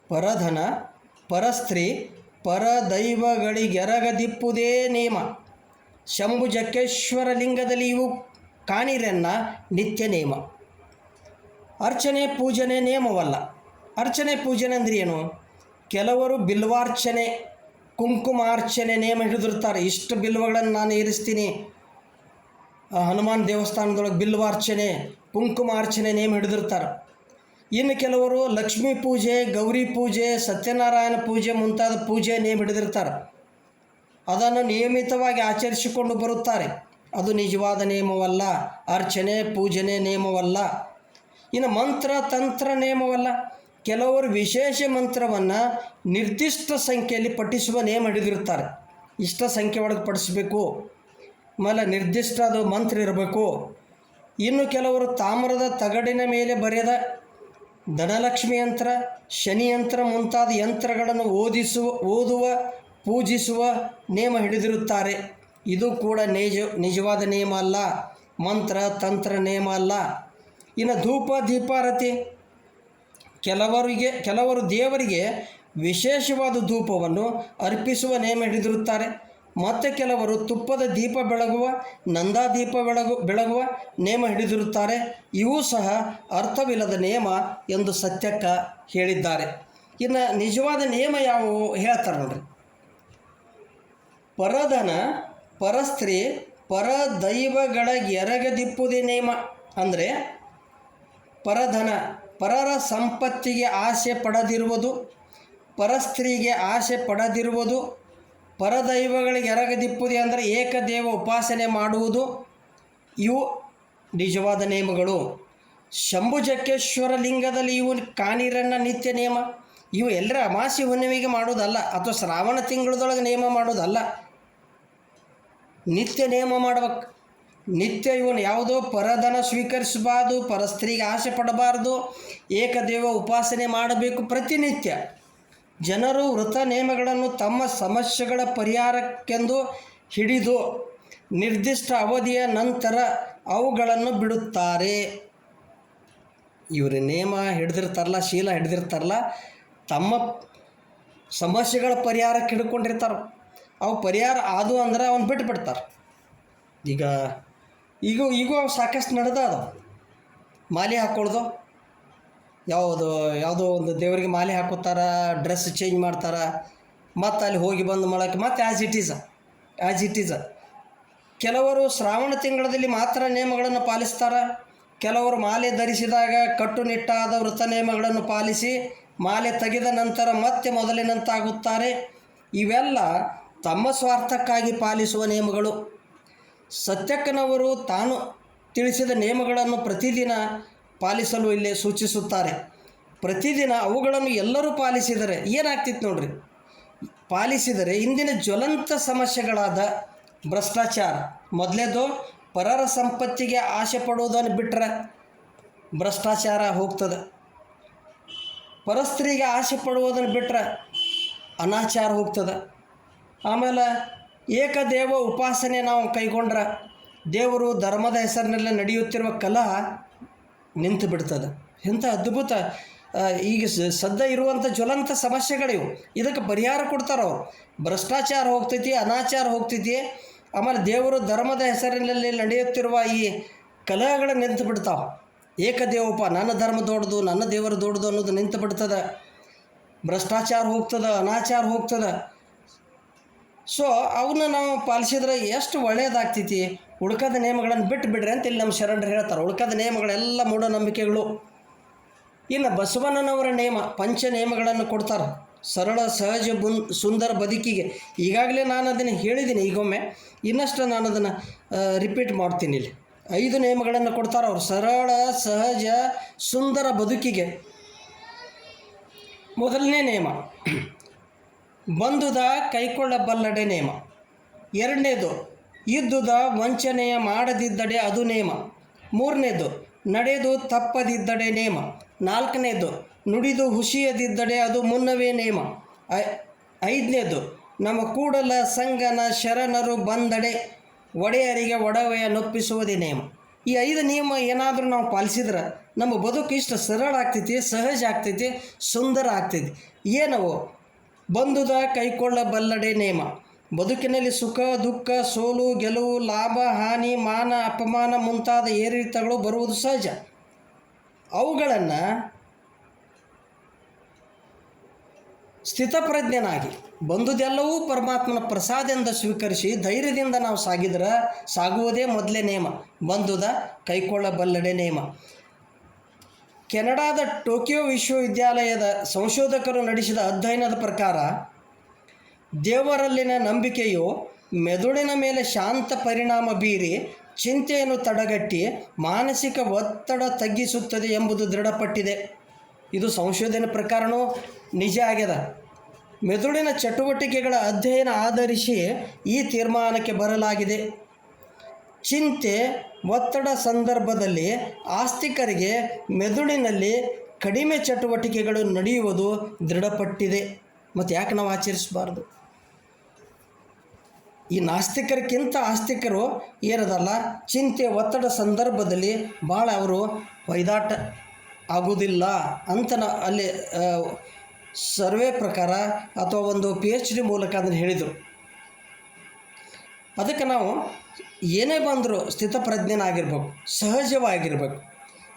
ಪರಧನ ಪರಸ್ತ್ರೀ ಪರದೈವಗಳಿಗೆರಗದಿಪ್ಪುದೇ ನೇಮ. ಶಂಭು ಜಕ್ಕೇಶ್ವರ ಲಿಂಗದಲ್ಲಿ ಇವು ಕಾಣಿರೆನ್ನ ನಿತ್ಯ ನೇಮ. ಅರ್ಚನೆ ಪೂಜನೆ ನೇಮವಲ್ಲ. ಅರ್ಚನೆ ಪೂಜನೆ ಅಂದರೆ ಏನು? ಕೆಲವರು ಬಿಲ್ವಾರ್ಚನೆ ಕುಂಕುಮಾರ್ಚನೆ ನೇಮ ಹಿಡಿದಿರ್ತಾರೆ. ಇಷ್ಟು ಬಿಲ್ವಗಳನ್ನು ನಾನು ಇರಿಸ್ತೀನಿ. ಹನುಮಾನ್ ದೇವಸ್ಥಾನದೊಳಗೆ ಬಿಲ್ವಾರ್ಚನೆ ಕುಂಕುಮಾರ್ಚನೆ ನೇಮ ಹಿಡಿದಿರ್ತಾರೆ. ಇನ್ನು ಕೆಲವರು ಲಕ್ಷ್ಮೀ ಪೂಜೆ, ಗೌರಿ ಪೂಜೆ, ಸತ್ಯನಾರಾಯಣ ಪೂಜೆ ಮುಂತಾದ ಪೂಜೆ ನೇಮ ಹಿಡಿದಿರ್ತಾರೆ. ಅದನ್ನು ನಿಯಮಿತವಾಗಿ ಆಚರಿಸಿಕೊಂಡು ಬರುತ್ತಾರೆ. ಅದು ನಿಜವಾದ ನೇಮವಲ್ಲ. ಅರ್ಚನೆ ಪೂಜನೆ ನೇಮವಲ್ಲ. ಇನ್ನು ಮಂತ್ರ ತಂತ್ರ ನೇಮವಲ್ಲ. ಕೆಲವರು ವಿಶೇಷ ಮಂತ್ರವನ್ನು ನಿರ್ದಿಷ್ಟ ಸಂಖ್ಯೆಯಲ್ಲಿ ಪಠಿಸುವ ನೇಮ ಹಿಡಿದಿರ್ತಾರೆ. ಇಷ್ಟ ಸಂಖ್ಯೆ ಒಳಗೆ ಪಠಿಸಬೇಕು, ಆಮೇಲೆ ನಿರ್ದಿಷ್ಟ ಅದು ಮಂತ್ರ ಇರಬೇಕು. ಇನ್ನು ಕೆಲವರು ತಾಮ್ರದ ತಗಡಿನ ಮೇಲೆ ಬರೆದ ಧನಲಕ್ಷ್ಮಿ ಯಂತ್ರ, ಶನಿ ಯಂತ್ರ ಮುಂತಾದ ಯಂತ್ರಗಳನ್ನು ಓದುವ ಪೂಜಿಸುವ ನೇಮ ಹಿಡಿದಿರುತ್ತಾರೆ. ಇದು ಕೂಡ ನಿಜವಾದ ನೇಮ ಅಲ್ಲ, ಮಂತ್ರ ತಂತ್ರ ನೇಮ ಅಲ್ಲ. ಇನ್ನು ಧೂಪ ದೀಪಾರತಿ. ಕೆಲವರು ದೇವರಿಗೆ ವಿಶೇಷವಾದ ಧೂಪವನ್ನು ಅರ್ಪಿಸುವ ನೇಮ ಹಿಡಿದಿರುತ್ತಾರೆ. ಮತ್ತು ಕೆಲವರು ತುಪ್ಪದ ದೀಪ ಬೆಳಗುವ, ನಂದಾದೀಪ ಬೆಳಗುವ ನೇಮ ಹಿಡಿದಿರುತ್ತಾರೆ. ಇವೂ ಸಹ ಅರ್ಥವಿಲ್ಲದ ನೇಮ ಎಂದು ಸತ್ಯಕ್ಕ ಹೇಳಿದ್ದಾರೆ. ಇನ್ನು ನಿಜವಾದ ನೇಮ ಯಾವುವು ಹೇಳ್ತಾರೆ ನೋಡ್ರಿ. ಪರಧನ ಪರಸ್ತ್ರೀ ಪರದೈವಗಳ ಎರಗದಿಪ್ಪುದೇ ನೇಮ. ಅಂದರೆ ಪರಧನ ಪರರ ಸಂಪತ್ತಿಗೆ ಆಸೆ ಪಡದಿರುವುದು, ಪರಸ್ತ್ರೀಗೆ ಆಸೆ ಪಡದಿರುವುದು, ಪರದೈವಗಳಿಗೆ ಎರಗದಿಪ್ಪುದೆ ಅಂದರೆ ಏಕದೇವ ಉಪಾಸನೆ ಮಾಡುವುದು, ಇವು ನಿಜವಾದ ನಿಯಮಗಳು. ಶಂಭುಜಕ್ಕೇಶ್ವರ ಲಿಂಗದಲ್ಲಿ ಇವು ಕಾಣಿರಣ್ಣ ನಿತ್ಯ ನಿಯಮ. ಇವು ಎಲ್ಲರ ಅಮಾಸಿ ಹುಣ್ಣಿಮೆಗೆ ಮಾಡೋದಲ್ಲ, ಅಥವಾ ಶ್ರಾವಣ ತಿಂಗಳದೊಳಗೆ ನಿಯಮ ಮಾಡೋದಲ್ಲ, ನಿತ್ಯ ನಿಯಮ ಮಾಡ್ಬೇಕು. ನಿತ್ಯ ಇವನು ಯಾವುದೋ ಪರಧನ ಸ್ವೀಕರಿಸಬಾರ್ದು, ಪರಸ್ತ್ರೀಗೆ ಆಸೆ ಪಡಬಾರ್ದು, ಏಕದೇವ ಉಪಾಸನೆ ಮಾಡಬೇಕು ಪ್ರತಿನಿತ್ಯ. ಜನರು ವೃತ ನಿಯಮಗಳನ್ನು ತಮ್ಮ ಸಮಸ್ಯೆಗಳ ಪರಿಹಾರಕ್ಕೆಂದು ಹಿಡಿದು ನಿರ್ದಿಷ್ಟ ಅವಧಿಯ ನಂತರ ಅವುಗಳನ್ನು ಬಿಡುತ್ತಾರೆ. ಇವರು ನೇಮ ಹಿಡಿದಿರ್ತಾರಲ್ಲ, ಶೀಲ ಹಿಡಿದಿರ್ತಾರಲ್ಲ, ತಮ್ಮ ಸಮಸ್ಯೆಗಳ ಪರಿಹಾರಕ್ಕೆ ಹಿಡ್ಕೊಂಡಿರ್ತಾರೆ. ಅವು ಪರಿಹಾರ ಆದು ಅಂದ್ರೆ ಅವನು ಬಿಟ್ಬಿಡ್ತಾರೆ. ಈಗ ಸಾಕಷ್ಟು ನಡೆದ ಅದು ಮಾಲೆ ಹಾಕ್ಕೊಳ್ದು, ಯಾವುದೋ ಒಂದು ದೇವರಿಗೆ ಮಾಲೆ ಹಾಕೋತಾರ, ಡ್ರೆಸ್ ಚೇಂಜ್ ಮಾಡ್ತಾರೆ, ಮತ್ತು ಅಲ್ಲಿ ಹೋಗಿ ಬಂದು ಮಾಡೋಕ್ಕೆ ಮತ್ತು ಆ್ಯಸ್ ಇಟ್ ಈಸ್. ಕೆಲವರು ಶ್ರಾವಣ ತಿಂಗಳಲ್ಲಿ ಮಾತ್ರ ನಿಯಮಗಳನ್ನು ಪಾಲಿಸ್ತಾರೆ. ಕೆಲವರು ಮಾಲೆ ಧರಿಸಿದಾಗ ಕಟ್ಟುನಿಟ್ಟಾದ ವೃತ ನಿಯಮಗಳನ್ನು ಪಾಲಿಸಿ ಮಾಲೆ ತೆಗೆದ ನಂತರ ಮತ್ತೆ ಮೊದಲಿನಂತಾಗುತ್ತಾರೆ. ಇವೆಲ್ಲ ತಮ್ಮ ಸ್ವಾರ್ಥಕ್ಕಾಗಿ ಪಾಲಿಸುವ ನಿಯಮಗಳು. ಸತ್ಯಕ್ಕನವರು ತಾನು ತಿಳಿಸಿದ ನಿಯಮಗಳನ್ನು ಪ್ರತಿದಿನ ಪಾಲಿಸಲು ಇಲ್ಲಿ ಸೂಚಿಸುತ್ತಾರೆ. ಪ್ರತಿದಿನ ಅವುಗಳನ್ನು ಎಲ್ಲರೂ ಪಾಲಿಸಿದರೆ ಏನಾಗ್ತಿತ್ತು ನೋಡ್ರಿ. ಪಾಲಿಸಿದರೆ ಇಂದಿನ ಜ್ವಲಂತ ಸಮಸ್ಯೆಗಳಾದ ಭ್ರಷ್ಟಾಚಾರ, ಮೊದಲೇದು ಪರರ ಸಂಪತ್ತಿಗೆ ಆಸೆ ಪಡುವುದನ್ನು ಬಿಟ್ಟರೆ ಭ್ರಷ್ಟಾಚಾರ ಹೋಗ್ತದೆ. ಪರಸ್ತ್ರೀಗೆ ಆಸೆ ಪಡುವುದನ್ನು ಬಿಟ್ಟರೆ ಅನಾಚಾರ ಹೋಗ್ತದೆ. ಆಮೇಲೆ ಏಕದೇವ ಉಪಾಸನೆ ನಾವು ಕೈಗೊಂಡ್ರೆ ದೇವರು ಧರ್ಮದ ಹೆಸರಿನಲ್ಲಿ ನಡೆಯುತ್ತಿರುವ ಕಲಹ ನಿಂತು ಬಿಡ್ತದೆ. ಎಂಥ ಅದ್ಭುತ! ಈಗ ಸದ್ಯ ಇರುವಂಥ ಜ್ವಲಂತ ಸಮಸ್ಯೆಗಳಿವು. ಇದಕ್ಕೆ ಪರಿಹಾರ ಕೊಡ್ತಾರೆ ಅವರು. ಭ್ರಷ್ಟಾಚಾರ ಹೋಗ್ತೈತಿ, ಅನಾಚಾರ ಹೋಗ್ತೈತಿ, ಆಮೇಲೆ ದೇವರು ಧರ್ಮದ ಹೆಸರಿನಲ್ಲಿ ನಡೆಯುತ್ತಿರುವ ಈ ಕಲಹಗಳು ನಿಂತು ಬಿಡ್ತಾವೆ. ಏಕದೇವಪ್ಪ, ನನ್ನ ಧರ್ಮ ದೊಡ್ಡದು, ನನ್ನ ದೇವರು ದೊಡ್ಡದು ಅನ್ನೋದು ನಿಂತು ಬಿಡ್ತದೆ. ಭ್ರಷ್ಟಾಚಾರ ಹೋಗ್ತದೆ, ಅನಾಚಾರ ಹೋಗ್ತದೆ. ಸೊ ಅವನ್ನ ನಾವು ಪಾಲಿಸಿದ್ರೆ ಎಷ್ಟು ಒಳ್ಳೆಯದಾಗ್ತೈತಿ. ಉಳ್ಕದ ನಿಯಮಗಳನ್ನು ಬಿಟ್ಟು ಬಿಡ್ರಿ ಅಂತ ಇಲ್ಲಿ ನಮ್ಮ ಶರಣರು ಹೇಳ್ತಾರೆ. ಉಳ್ಕದ ನಿಯಮಗಳೆಲ್ಲ ಮೂಢನಂಬಿಕೆಗಳು. ಇನ್ನು ಬಸವಣ್ಣನವರ ನಿಯಮ, ಪಂಚ ನಿಯಮಗಳನ್ನು ಕೊಡ್ತಾರೆ ಸರಳ ಸಹಜ ಸುಂದರ ಬದುಕಿಗೆ. ಈಗಾಗಲೇ ನಾನು ಅದನ್ನು ಹೇಳಿದ್ದೀನಿ, ಈಗೊಮ್ಮೆ ಇನ್ನಷ್ಟು ನಾನು ಅದನ್ನು ರಿಪೀಟ್ ಮಾಡ್ತೀನಿ. ಇಲ್ಲಿ 5 ನಿಯಮಗಳನ್ನು ಕೊಡ್ತಾರೆ ಅವರು ಸರಳ ಸಹಜ ಸುಂದರ ಬದುಕಿಗೆ. ಮೊದಲನೇ ನಿಯಮ ಬಂದುದ ಕೈಕೊಳ್ಳಬಲ್ಲಡೆ ನಿಯಮ. ಎರಡನೇದು ಇದ್ದುದ ವಂಚನೆಯ ಮಾಡದಿದ್ದಡೆ ಅದು ನಿಯಮ. ಮೂರನೇದು ನಡೆದು ತಪ್ಪದಿದ್ದಡೆ ನಿಯಮ. ನಾಲ್ಕನೇದು ನುಡಿದು ಹುಸಿಯದಿದ್ದಡೆ ಅದು ಮುನ್ನವೇ ನಿಯಮ. ಐದನೇದು ನಮ್ಮ ಕೂಡಲ ಸಂಗನ ಶರಣರು ಬಂದಡೆ ಒಡೆಯರಿಗೆ ಒಡವೆಯ ನೊಪ್ಪಿಸುವುದೇ ನಿಯಮ. ಈ 5 ನಿಯಮ ಏನಾದರೂ ನಾವು ಪಾಲಿಸಿದ್ರೆ ನಮ್ಮ ಬದುಕು ಇಷ್ಟು ಸರಳ ಆಗ್ತೈತಿ, ಸಹಜ ಆಗ್ತೈತಿ, ಸುಂದರ ಆಗ್ತೈತಿ. ಏನವು? ಬಂದುದ ಕೈಕೊಳ್ಳಬಲ್ಲಡೆ ನಿಯಮ. ಬದುಕಿನಲ್ಲಿ ಸುಖ ದುಃಖ, ಸೋಲು ಗೆಲುವು, ಲಾಭ ಹಾನಿ, ಮಾನ ಅಪಮಾನ ಮುಂತಾದ ಏರಿಳಿತಗಳು ಬರುವುದು ಸಹಜ. ಅವುಗಳನ್ನು ಸ್ಥಿತಪ್ರಜ್ಞನಾಗಿ ಬಂದುದೆಲ್ಲವೂ ಪರಮಾತ್ಮನ ಪ್ರಸಾದದಿಂದ ಸ್ವೀಕರಿಸಿ ಧೈರ್ಯದಿಂದ ನಾವು ಸಾಗುವುದೇ ಮೊದಲೇ ನಿಯಮ, ಬಂದುದ ಕೈಕೊಳ್ಳಬಲ್ಲಡೆ ನಿಯಮ. ಕೆನಡಾದ ಟೋಕಿಯೋ ವಿಶ್ವವಿದ್ಯಾಲಯದ ಸಂಶೋಧಕರು ನಡೆಸಿದ ಅಧ್ಯಯನದ ಪ್ರಕಾರ ದೇವರಲ್ಲಿನ ನಂಬಿಕೆಯು ಮೆದುಳಿನ ಮೇಲೆ ಶಾಂತ ಪರಿಣಾಮ ಬೀರಿ ಚಿಂತೆಯನ್ನು ತಡೆಗಟ್ಟಿ ಮಾನಸಿಕ ಒತ್ತಡ ತಗ್ಗಿಸುತ್ತದೆ ಎಂಬುದು ದೃಢಪಟ್ಟಿದೆ. ಇದು ಸಂಶೋಧನೆ ಪ್ರಕಾರವೂ ನಿಜ ಆಗ್ಯದ. ಮೆದುಳಿನ ಚಟುವಟಿಕೆಗಳ ಅಧ್ಯಯನ ಆಧರಿಸಿ ಈ ತೀರ್ಮಾನಕ್ಕೆ ಬರಲಾಗಿದೆ. ಚಿಂತೆ ಒತ್ತಡ ಸಂದರ್ಭದಲ್ಲಿ ಆಸ್ತಿಕರಿಗೆ ಮೆದುಳಿನಲ್ಲಿ ಕಡಿಮೆ ಚಟುವಟಿಕೆಗಳು ನಡೆಯುವುದು ದೃಢಪಟ್ಟಿದೆ. ಮತ್ತು ಯಾಕೆ ನಾವು ಆಚರಿಸಬಾರ್ದು? ಈ ನಾಸ್ತಿಕರಿಗಿಂತ ಆಸ್ತಿಕರು ಏನದಲ್ಲ, ಚಿಂತೆ ಒತ್ತಡ ಸಂದರ್ಭದಲ್ಲಿ ಭಾಳ ಅವರು ಹೊಯ್ದಾಟ ಆಗೋದಿಲ್ಲ ಅಂತ ಅಲ್ಲಿ ಸರ್ವೆ ಪ್ರಕಾರ ಅಥವಾ ಒಂದು PhD ಮೂಲಕ ಅದನ್ನು ಹೇಳಿದರು. ಅದಕ್ಕೆ ನಾವು ಏನೇ ಬಂದರೂ ಸ್ಥಿತಪ್ರಜ್ಞನಾಗಿರ್ಬೇಕು, ಸಹಜವಾಗಿರ್ಬೇಕು.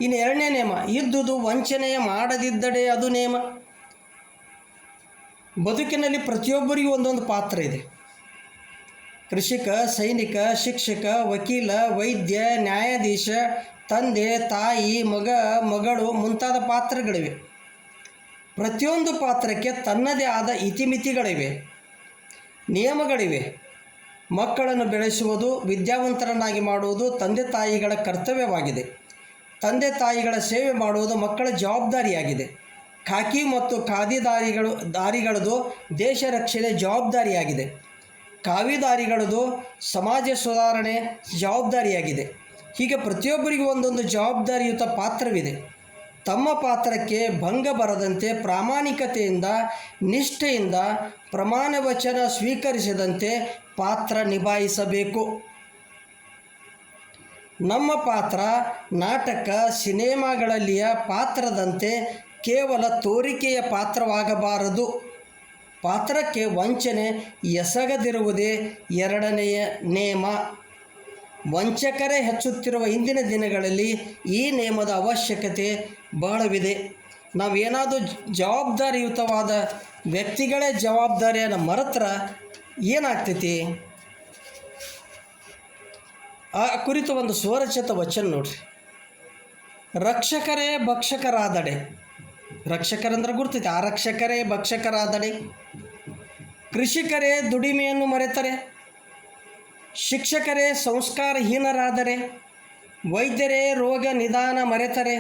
ಇನ್ನು ಎರಡನೇ ನಿಯಮ ಇದ್ದುದು ವಂಚನೆಯ ಮಾಡದಿದ್ದಡೆ ಅದು ನಿಯಮ. ಬದುಕಿನಲ್ಲಿ ಪ್ರತಿಯೊಬ್ಬರಿಗೂ ಒಂದೊಂದು ಪಾತ್ರ ಇದೆ. ಕೃಷಿಕ, ಸೈನಿಕ, ಶಿಕ್ಷಕ, ವಕೀಲ, ವೈದ್ಯ, ನ್ಯಾಯಾಧೀಶ, ತಂದೆ, ತಾಯಿ, ಮಗ, ಮಗಳು ಮುಂತಾದ ಪಾತ್ರಗಳಿವೆ. ಪ್ರತಿಯೊಂದು ಪಾತ್ರಕ್ಕೆ ತನ್ನದೇ ಆದ ಇತಿಮಿತಿಗಳಿವೆ. ನಿಯಮಗಳಿವೆ. ಮಕ್ಕಳನ್ನು ಬೆಳೆಸುವುದು, ವಿದ್ಯಾವಂತರನ್ನಾಗಿ ಮಾಡುವುದು ತಂದೆ ತಾಯಿಗಳ ಕರ್ತವ್ಯವಾಗಿದೆ. ತಂದೆ ತಾಯಿಗಳ ಸೇವೆ ಮಾಡುವುದು ಮಕ್ಕಳ ಜವಾಬ್ದಾರಿಯಾಗಿದೆ. ಖಾಕಿ ಮತ್ತು ಖಾದಿ ದಾರಿಗಳದು ದೇಶ ರಕ್ಷಣೆ ಜವಾಬ್ದಾರಿಯಾಗಿದೆ. ಕಾವಿದಾರಿಗಳದು ಸಮಾಜ ಸುಧಾರಣೆ ಜವಾಬ್ದಾರಿಯಾಗಿದೆ. ಹೀಗೆ ಪ್ರತಿಯೊಬ್ಬರಿಗೂ ಒಂದೊಂದು ಜವಾಬ್ದಾರಿಯುತ ಪಾತ್ರವಿದೆ. ತಮ್ಮ ಪಾತ್ರಕ್ಕೆ ಭಂಗ ಬರದಂತೆ ಪ್ರಾಮಾಣಿಕತೆಯಿಂದ, ನಿಷ್ಠೆಯಿಂದ, ಪ್ರಮಾಣ ವಚನ ಸ್ವೀಕರಿಸಿದಂತೆ ಪಾತ್ರ ನಿಭಾಯಿಸಬೇಕು. ನಮ್ಮ ಪಾತ್ರ ನಾಟಕ, ಸಿನಿಮಾಗಳಲ್ಲಿಯ ಪಾತ್ರದಂತೆ ಕೇವಲ ತೋರಿಕೆಯ ಪಾತ್ರವಾಗಬಾರದು. ಪಾತ್ರಕ್ಕೆ ವಂಚನೆ ಎಸಗದಿರುವುದೇ ಎರಡನೆಯ ನೇಮ. ವಂಚಕರೇ ಹೆಚ್ಚುತ್ತಿರುವ ಇಂದಿನ ದಿನಗಳಲ್ಲಿ ಈ ನೇಮದ ಅವಶ್ಯಕತೆ ಬಹಳವಿದೆ. ನಾವೇನಾದರೂ ಜವಾಬ್ದಾರಿಯುತವಾದ ವ್ಯಕ್ತಿಗಳೇ ಜವಾಬ್ದಾರಿಯನ್ನು ಮರೆತ್ರ ಏನಾಗ್ತೈತಿ? ಆ ಕುರಿತು ಒಂದು ಸ್ವರಚಿತ ವಚನ ನೋಡ್ರಿ. ರಕ್ಷಕರೇ ಭಕ್ಷಕರಾದಡೆ, ರಕ್ಷಕರಂದ್ರೆ ಗುರ್ತೈತಿ, ಆರಕ್ಷಕರೇ ಭಕ್ಷಕರಾದಡೆ, ಕೃಷಿಕರೇ ದುಡಿಮೆಯನ್ನು ಮರೆತರೆ, ಶಿಕ್ಷಕರೇ ಸಂಸ್ಕಾರಹೀನರಾದರೆ, ವೈದ್ಯರೇ ರೋಗ ನಿದಾನ ಮರೆತರೆ,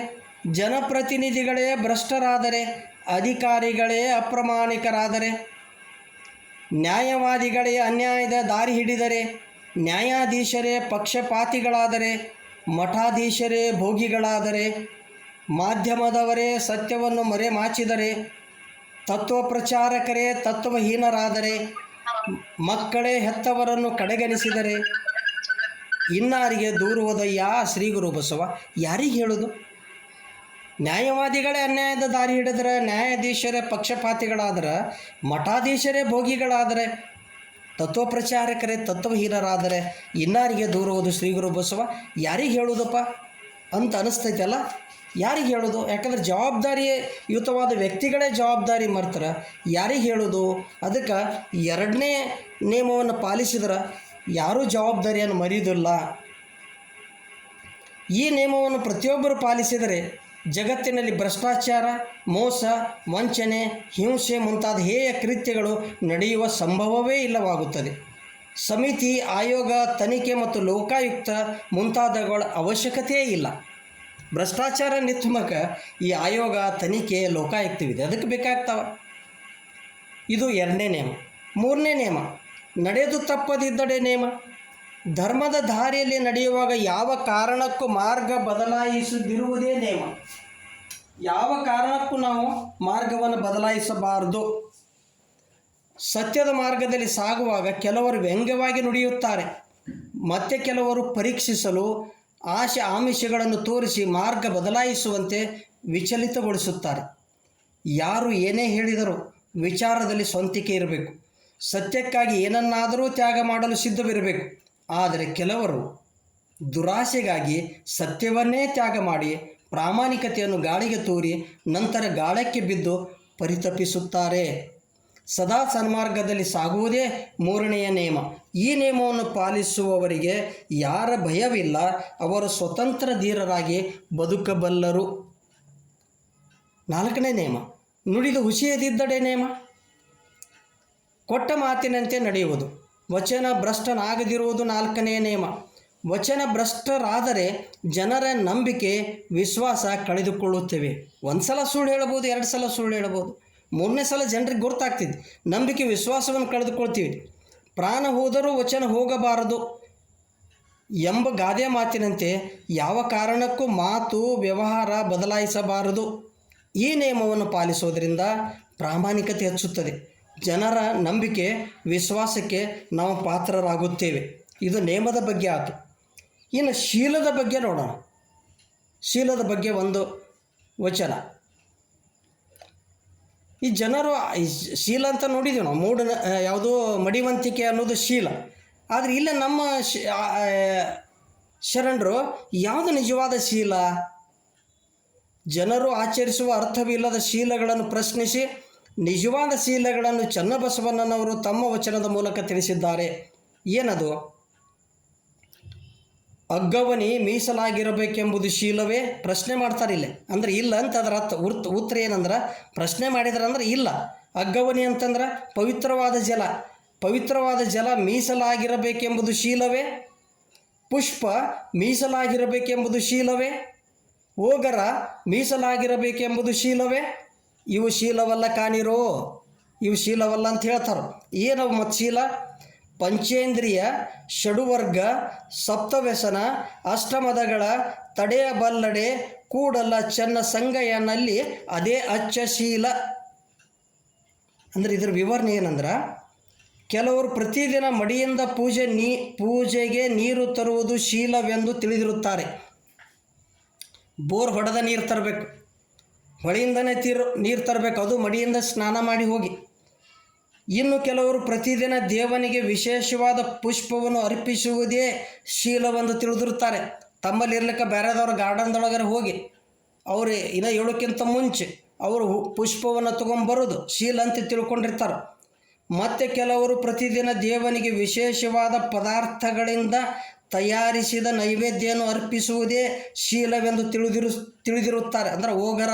ಜನಪ್ರತಿನಿಧಿಗಳೇ ಭ್ರಷ್ಟರಾದರೆ, ಅಧಿಕಾರಿಗಳೇ ಅಪ್ರಾಮಾಣಿಕರಾದರೆ, ನ್ಯಾಯವಾದಿಗಳೇ ಅನ್ಯಾಯದ ದಾರಿ ಹಿಡಿದರೆ, ನ್ಯಾಯಾಧೀಶರೇ ಪಕ್ಷಪಾತಿಗಳಾದರೆ, ಮಠಾಧೀಶರೇ ಭೋಗಿಗಳಾದರೆ, ಮಾಧ್ಯಮದವರೇ ಸತ್ಯವನ್ನು ಮರೆಮಾಚಿದರೆ, ತತ್ವ ಪ್ರಚಾರಕರೇ ತತ್ವಹೀನರಾದರೆ, ಮಕ್ಕಳೇ ಹೆತ್ತವರನ್ನು ಕಡೆಗಣಿಸಿದರೆ, ಇನ್ನಾರಿಗೆ ದೂರುವುದಯ್ಯ ಶ್ರೀ ಗುರು ಬಸವ. ಯಾರಿಗೆ ಹೇಳೋದು? ನ್ಯಾಯವಾದಿಗಳೇ ಅನ್ಯಾಯದ ದಾರಿ ಹಿಡಿದ್ರೆ, ನ್ಯಾಯಾಧೀಶರೇ ಪಕ್ಷಪಾತಿಗಳಾದರೆ, ಮಠಾಧೀಶರೇ ಭೋಗಿಗಳಾದರೆ, ತತ್ವ ಪ್ರಚಾರಕರೇ ತತ್ವಹೀನರಾದರೆ, ಇನ್ನಾರಿಗೆ ದೂರುವುದು ಶ್ರೀ ಗುರು ಬಸವ. ಯಾರಿಗೆ ಹೇಳೋದಪ್ಪ ಅಂತ ಅನಿಸ್ತೈತಲ್ಲ? ಯಾರಿಗೆ ಹೇಳೋದು? ಯಾಕಂದ್ರೆ ಜವಾಬ್ದಾರಿಯುತವಾದ ವ್ಯಕ್ತಿಗಳೇ ಜವಾಬ್ದಾರಿ ಮರ್ತಾರೆ, ಯಾರಿಗೆ ಹೇಳೋದು? ಅದಕ್ಕೆ ಎರಡನೇ ನಿಯಮವನ್ನು ಪಾಲಿಸಿದ್ರೆ ಯಾರೂ ಜವಾಬ್ದಾರಿಯನ್ನು ಮರೆಯುವುದಿಲ್ಲ. ಈ ನಿಯಮವನ್ನು ಪ್ರತಿಯೊಬ್ಬರು ಪಾಲಿಸಿದರೆ ಜಗತ್ತಿನಲ್ಲಿ ಭ್ರಷ್ಟಾಚಾರ, ಮೋಸ, ವಂಚನೆ, ಹಿಂಸೆ ಮುಂತಾದ ಹೇಯ ಕೃತ್ಯಗಳು ನಡೆಯುವ ಸಂಭವವೇ ಇಲ್ಲವಾಗುತ್ತದೆ. ಸಮಿತಿ, ಆಯೋಗ, ತನಿಖೆ ಮತ್ತು ಲೋಕಾಯುಕ್ತ ಮುಂತಾದವುಗಳ ಅವಶ್ಯಕತೆಯೇ ಇಲ್ಲ. ಭ್ರಷ್ಟಾಚಾರ ನಿಯಂತ್ರಣಕ್ಕೆ ಈ ಆಯೋಗ, ತನಿಖೆ, ಲೋಕಾಯುಕ್ತವಿದೆ, ಅದಕ್ಕೆ ಬೇಕಾಗ್ತಾವೆ. ಇದು ಎರಡನೇ ನಿಯಮ. ಮೂರನೇ ನಿಯಮ, ನಡೆದು ತಪ್ಪದಿದ್ದಡೆ ನೇಮ. ಧರ್ಮದ ದಾರಿಯಲ್ಲಿ ನಡೆಯುವಾಗ ಯಾವ ಕಾರಣಕ್ಕೂ ಮಾರ್ಗ ಬದಲಾಯಿಸದಿರುವುದೇ ನೇಮ. ಯಾವ ಕಾರಣಕ್ಕೂ ನಾವು ಮಾರ್ಗವನ್ನು ಬದಲಾಯಿಸಬಾರದು. ಸತ್ಯದ ಮಾರ್ಗದಲ್ಲಿ ಸಾಗುವಾಗ ಕೆಲವರು ವ್ಯಂಗ್ಯವಾಗಿ ನುಡಿಯುತ್ತಾರೆ, ಮತ್ತೆ ಕೆಲವರು ಪರೀಕ್ಷಿಸಲು ಆಮಿಷಗಳನ್ನು ತೋರಿಸಿ ಮಾರ್ಗ ಬದಲಾಯಿಸುವಂತೆ ವಿಚಲಿತಗೊಳಿಸುತ್ತಾರೆ. ಯಾರು ಏನೇ ಹೇಳಿದರೂ ವಿಚಾರದಲ್ಲಿ ಸ್ವಂತಿಕೆ ಇರಬೇಕು. ಸತ್ಯಕ್ಕಾಗಿ ಏನನ್ನಾದರೂ ತ್ಯಾಗ ಮಾಡಲು ಸಿದ್ಧವಿರಬೇಕು. ಆದರೆ ಕೆಲವರು ದುರಾಸೆಗಾಗಿ ಸತ್ಯವನ್ನೇ ತ್ಯಾಗ ಮಾಡಿ ಪ್ರಾಮಾಣಿಕತೆಯನ್ನು ಗಾಳಿಗೆ ತೂರಿ ನಂತರ ಗಾಳಕ್ಕೆ ಬಿದ್ದು ಪರಿತಪಿಸುತ್ತಾರೆ. ಸದಾ ಸನ್ಮಾರ್ಗದಲ್ಲಿ ಸಾಗುವುದೇ ಮೂರನೆಯ ನಿಯಮ. ಈ ನಿಯಮವನ್ನು ಪಾಲಿಸುವವರಿಗೆ ಯಾರ ಭಯವಿಲ್ಲ, ಅವರು ಸ್ವತಂತ್ರ ಧೀರರಾಗಿ ಬದುಕಬಲ್ಲರು. ನಾಲ್ಕನೇ ನಿಯಮ, ನುಡಿದು ಹುಸಿಯದಿದ್ದಡೆ ನೇಮ. ಕೊಟ್ಟ ಮಾತಿನಂತೆ ನಡೆಯುವುದು, ವಚನ ಭ್ರಷ್ಟನಾಗದಿರುವುದು ನಾಲ್ಕನೆಯ ನಿಯಮ. ವಚನ ಭ್ರಷ್ಟರಾದರೆ ಜನರ ನಂಬಿಕೆ, ವಿಶ್ವಾಸ ಕಳೆದುಕೊಳ್ಳುತ್ತೇವೆ. ಒಂದು ಸಲ ಸುಳ್ಳು ಹೇಳ್ಬೋದು, ಎರಡು ಸಲ ಸುಳ್ಳು ಹೇಳ್ಬೋದು, ಮೂರನೇ ಸಲ ಜನರಿಗೆ ಗೊತ್ತಾಗ್ತಿದೆ, ನಂಬಿಕೆ ವಿಶ್ವಾಸವನ್ನು ಕಳೆದುಕೊಳ್ತೀವಿ. ಪ್ರಾಣ ಹೋದರೂ ವಚನ ಹೋಗಬಾರದು ಎಂಬ ಗಾದೆ ಮಾತಿನಂತೆ ಯಾವ ಕಾರಣಕ್ಕೂ ಮಾತು, ವ್ಯವಹಾರ ಬದಲಾಯಿಸಬಾರದು. ಈ ನಿಯಮವನ್ನು ಪಾಲಿಸೋದರಿಂದ ಪ್ರಾಮಾಣಿಕತೆ ಹೆಚ್ಚುತ್ತದೆ. ಜನರ ನಂಬಿಕೆ, ವಿಶ್ವಾಸಕ್ಕೆ ನಾವು ಪಾತ್ರರಾಗುತ್ತೇವೆ. ಇದು ನೇಮದ ಬಗ್ಗೆ ಆಯಿತು. ಇನ್ನು ಶೀಲದ ಬಗ್ಗೆ ನೋಡೋಣ. ಶೀಲದ ಬಗ್ಗೆ ಒಂದು ವಚನ. ಈ ಜನರು ಶೀಲ ಅಂತ ನೋಡಿದ್ದೀವಿ ನಾವು, ಯಾವುದೋ ಮಡಿವಂತಿಕೆ ಅನ್ನೋದು ಶೀಲ. ಆದರೆ ಇಲ್ಲ ನಮ್ಮ ಶರಣರು ಯಾವುದು ನಿಜವಾದ ಶೀಲ? ಜನರು ಆಚರಿಸುವ ಅರ್ಥವಿಲ್ಲದ ಶೀಲಗಳನ್ನು ಪ್ರಶ್ನಿಸಿ ನಿಜವಾದ ಶೀಲಗಳನ್ನು ಚನ್ನಬಸವಣ್ಣನವರು ತಮ್ಮ ವಚನದ ಮೂಲಕ ತಿಳಿಸಿದ್ದಾರೆ. ಏನದು? ಅಗ್ಗವನಿ ಮೀಸಲಾಗಿರಬೇಕೆಂಬುದು ಶೀಲವೇ? ಪ್ರಶ್ನೆ ಮಾಡ್ತಾರೆ ಇಲ್ಲೇ. ಅಂದರೆ ಇಲ್ಲ ಅಂತ ಅದರ ಉತ್ತರ ಏನಂದ್ರೆ, ಪ್ರಶ್ನೆ ಮಾಡಿದ್ರೆ ಅಂದ್ರೆ ಇಲ್ಲ. ಅಗ್ಗವನಿ ಅಂತಂದ್ರೆ ಪವಿತ್ರವಾದ ಜಲ, ಪವಿತ್ರವಾದ ಜಲ ಮೀಸಲಾಗಿರಬೇಕೆಂಬುದು ಶೀಲವೇ? ಪುಷ್ಪ ಮೀಸಲಾಗಿರಬೇಕೆಂಬುದು ಶೀಲವೇ? ಓಗರ ಮೀಸಲಾಗಿರಬೇಕೆಂಬುದು ಶೀಲವೇ? ಇವು ಶೀಲವಲ್ಲ ಕಾಣಿರೋ, ಇವು ಶೀಲವಲ್ಲ ಅಂತ ಹೇಳ್ತಾರೆ. ಏನವು ಮತ್ತು ಶೀಲ? ಪಂಚೇಂದ್ರಿಯ, ಷಡುವರ್ಗ, ಸಪ್ತವ್ಯಸನ, ಅಷ್ಟಮದಗಳ ತಡೆಯಬಲ್ಲಡೆ ಕೂಡಲ ಚೆನ್ನ ಸಂಗಯನಲ್ಲಿ ಅದೇ ಅಚ್ಚಶೀಲ. ಅಂದರೆ ಇದರ ವಿವರಣೆ ಏನಂದ್ರೆ, ಕೆಲವರು ಪ್ರತಿದಿನ ಮಡಿಯಿಂದ ಪೂಜೆಗೆ ನೀರು ತರುವುದು ಶೀಲವೆಂದು ತಿಳಿದಿರುತ್ತಾರೆ. ಬೋರ್ ಹೊಡೆದ ನೀರು ತರಬೇಕು, ಹೊಳೆಯಿಂದನೇ ನೀರು ತರಬೇಕು, ಅದು ಮಡಿಯಿಂದ ಸ್ನಾನ ಮಾಡಿ ಹೋಗಿ. ಇನ್ನು ಕೆಲವರು ಪ್ರತಿದಿನ ದೇವನಿಗೆ ವಿಶೇಷವಾದ ಪುಷ್ಪವನ್ನು ಅರ್ಪಿಸುವುದೇ ಶೀಲವೆಂದು ತಿಳಿದಿರುತ್ತಾರೆ. ತಮ್ಮಲ್ಲಿ ಇರ್ಲಿಕ್ಕೆ ಬೇರೆದವ್ರ ಗಾರ್ಡನ್ದೊಳಗರೆ ಹೋಗಿ ಅವರು ಇನ್ನು ಹೇಳೋಕ್ಕಿಂತ ಮುಂಚೆ ಅವರು ಪುಷ್ಪವನ್ನು ತೊಗೊಂಬರೋದು ಶೀಲ ಅಂತ ತಿಳ್ಕೊಂಡಿರ್ತಾರೆ. ಮತ್ತು ಕೆಲವರು ಪ್ರತಿದಿನ ದೇವನಿಗೆ ವಿಶೇಷವಾದ ಪದಾರ್ಥಗಳಿಂದ ತಯಾರಿಸಿದ ನೈವೇದ್ಯವನ್ನು ಅರ್ಪಿಸುವುದೇ ಶೀಲವೆಂದು ತಿಳಿದಿರುತ್ತಾರೆ. ಅಂದರೆ ಓಗರ,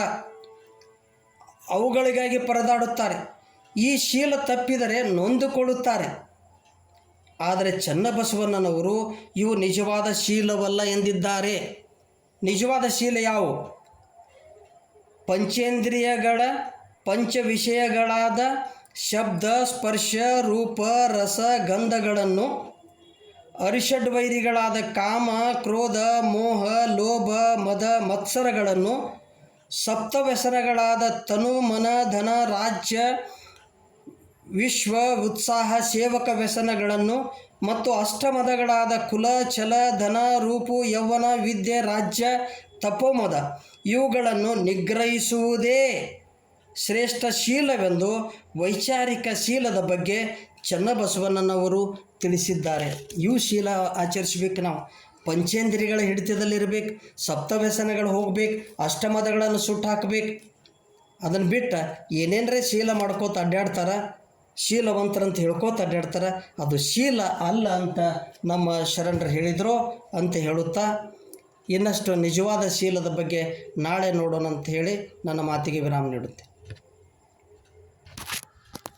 ಅವುಗಳಿಗಾಗಿ ಪರದಾಡುತ್ತಾರೆ. ಈ ಶೀಲ ತಪ್ಪಿದರೆ ನೊಂದುಕೊಳ್ಳುತ್ತಾರೆ. ಆದರೆ ಚನ್ನಬಸವಣ್ಣನವರು ಇವು ನಿಜವಾದ ಶೀಲವಲ್ಲ ಎಂದಿದ್ದಾರೆ. ನಿಜವಾದ ಶೀಲ ಯಾವುವು? ಪಂಚೇಂದ್ರಿಯಗಳ ಪಂಚ ವಿಷಯಗಳಾದ ಶಬ್ದ, ಸ್ಪರ್ಶ, ರೂಪ, ರಸ, ಗಂಧಗಳನ್ನು, ಅರಿಷಡ್ವೈರಿಗಳಾದ ಕಾಮ, ಕ್ರೋಧ, ಮೋಹ, ಲೋಭ, ಮದ, ಮತ್ಸರಗಳನ್ನು, ಸಪ್ತವ್ಯಸನಗಳಾದ ತನು, ಮನ, ಧನ, ರಾಜ್ಯ, ವಿಶ್ವ, ಉತ್ಸಾಹ, ಸೇವಕ ವ್ಯಸನಗಳನ್ನು ಮತ್ತು ಅಷ್ಟಮದಗಳಾದ ಕುಲ, ಛಲ, ಧನ, ರೂಪು, ಯೌವನ, ವಿದ್ಯೆ, ರಾಜ್ಯ, ತಪೋಮದ ಇವುಗಳನ್ನು ನಿಗ್ರಹಿಸುವುದೇ ಶ್ರೇಷ್ಠ ಶೀಲವೆಂದು ವೈಚಾರಿಕ ಶೀಲದ ಬಗ್ಗೆ ಚನ್ನಬಸವಣ್ಣನವರು ತಿಳಿಸಿದ್ದಾರೆ. ಇವು ಶೀಲ ಆಚರಿಸ್ಬೇಕು. ನಾವು ಪಂಚೇಂದ್ರಿಯಗಳ ಹಿಡಿತದಲ್ಲಿರಬೇಕು, ಸಪ್ತವ್ಯಸನಗಳು ಹೋಗ್ಬೇಕು, ಅಷ್ಟಮದಗಳನ್ನು ಸುಟ್ಟು ಹಾಕಬೇಕು. ಅದನ್ನು ಬಿಟ್ಟು ಏನೇನರೇ ಶೀಲ ಮಾಡ್ಕೋತ ಅಡ್ಡಾಡ್ತಾರೆ, ಶೀಲವಂತರಂತ ಹೇಳ್ಕೋತ ಅಡ್ಡಾಡ್ತಾರೆ. ಅದು ಶೀಲ ಅಲ್ಲ ಅಂತ ನಮ್ಮ ಶರಣರು ಹೇಳಿದರು ಅಂತ ಹೇಳುತ್ತಾ, ಇನ್ನಷ್ಟು ನಿಜವಾದ ಶೀಲದ ಬಗ್ಗೆ ನಾಳೆ ನೋಡೋಣ ಅಂತ ಹೇಳಿ ನನ್ನ ಮಾತಿಗೆ ವಿರಾಮ ನೀಡುತ್ತೆ.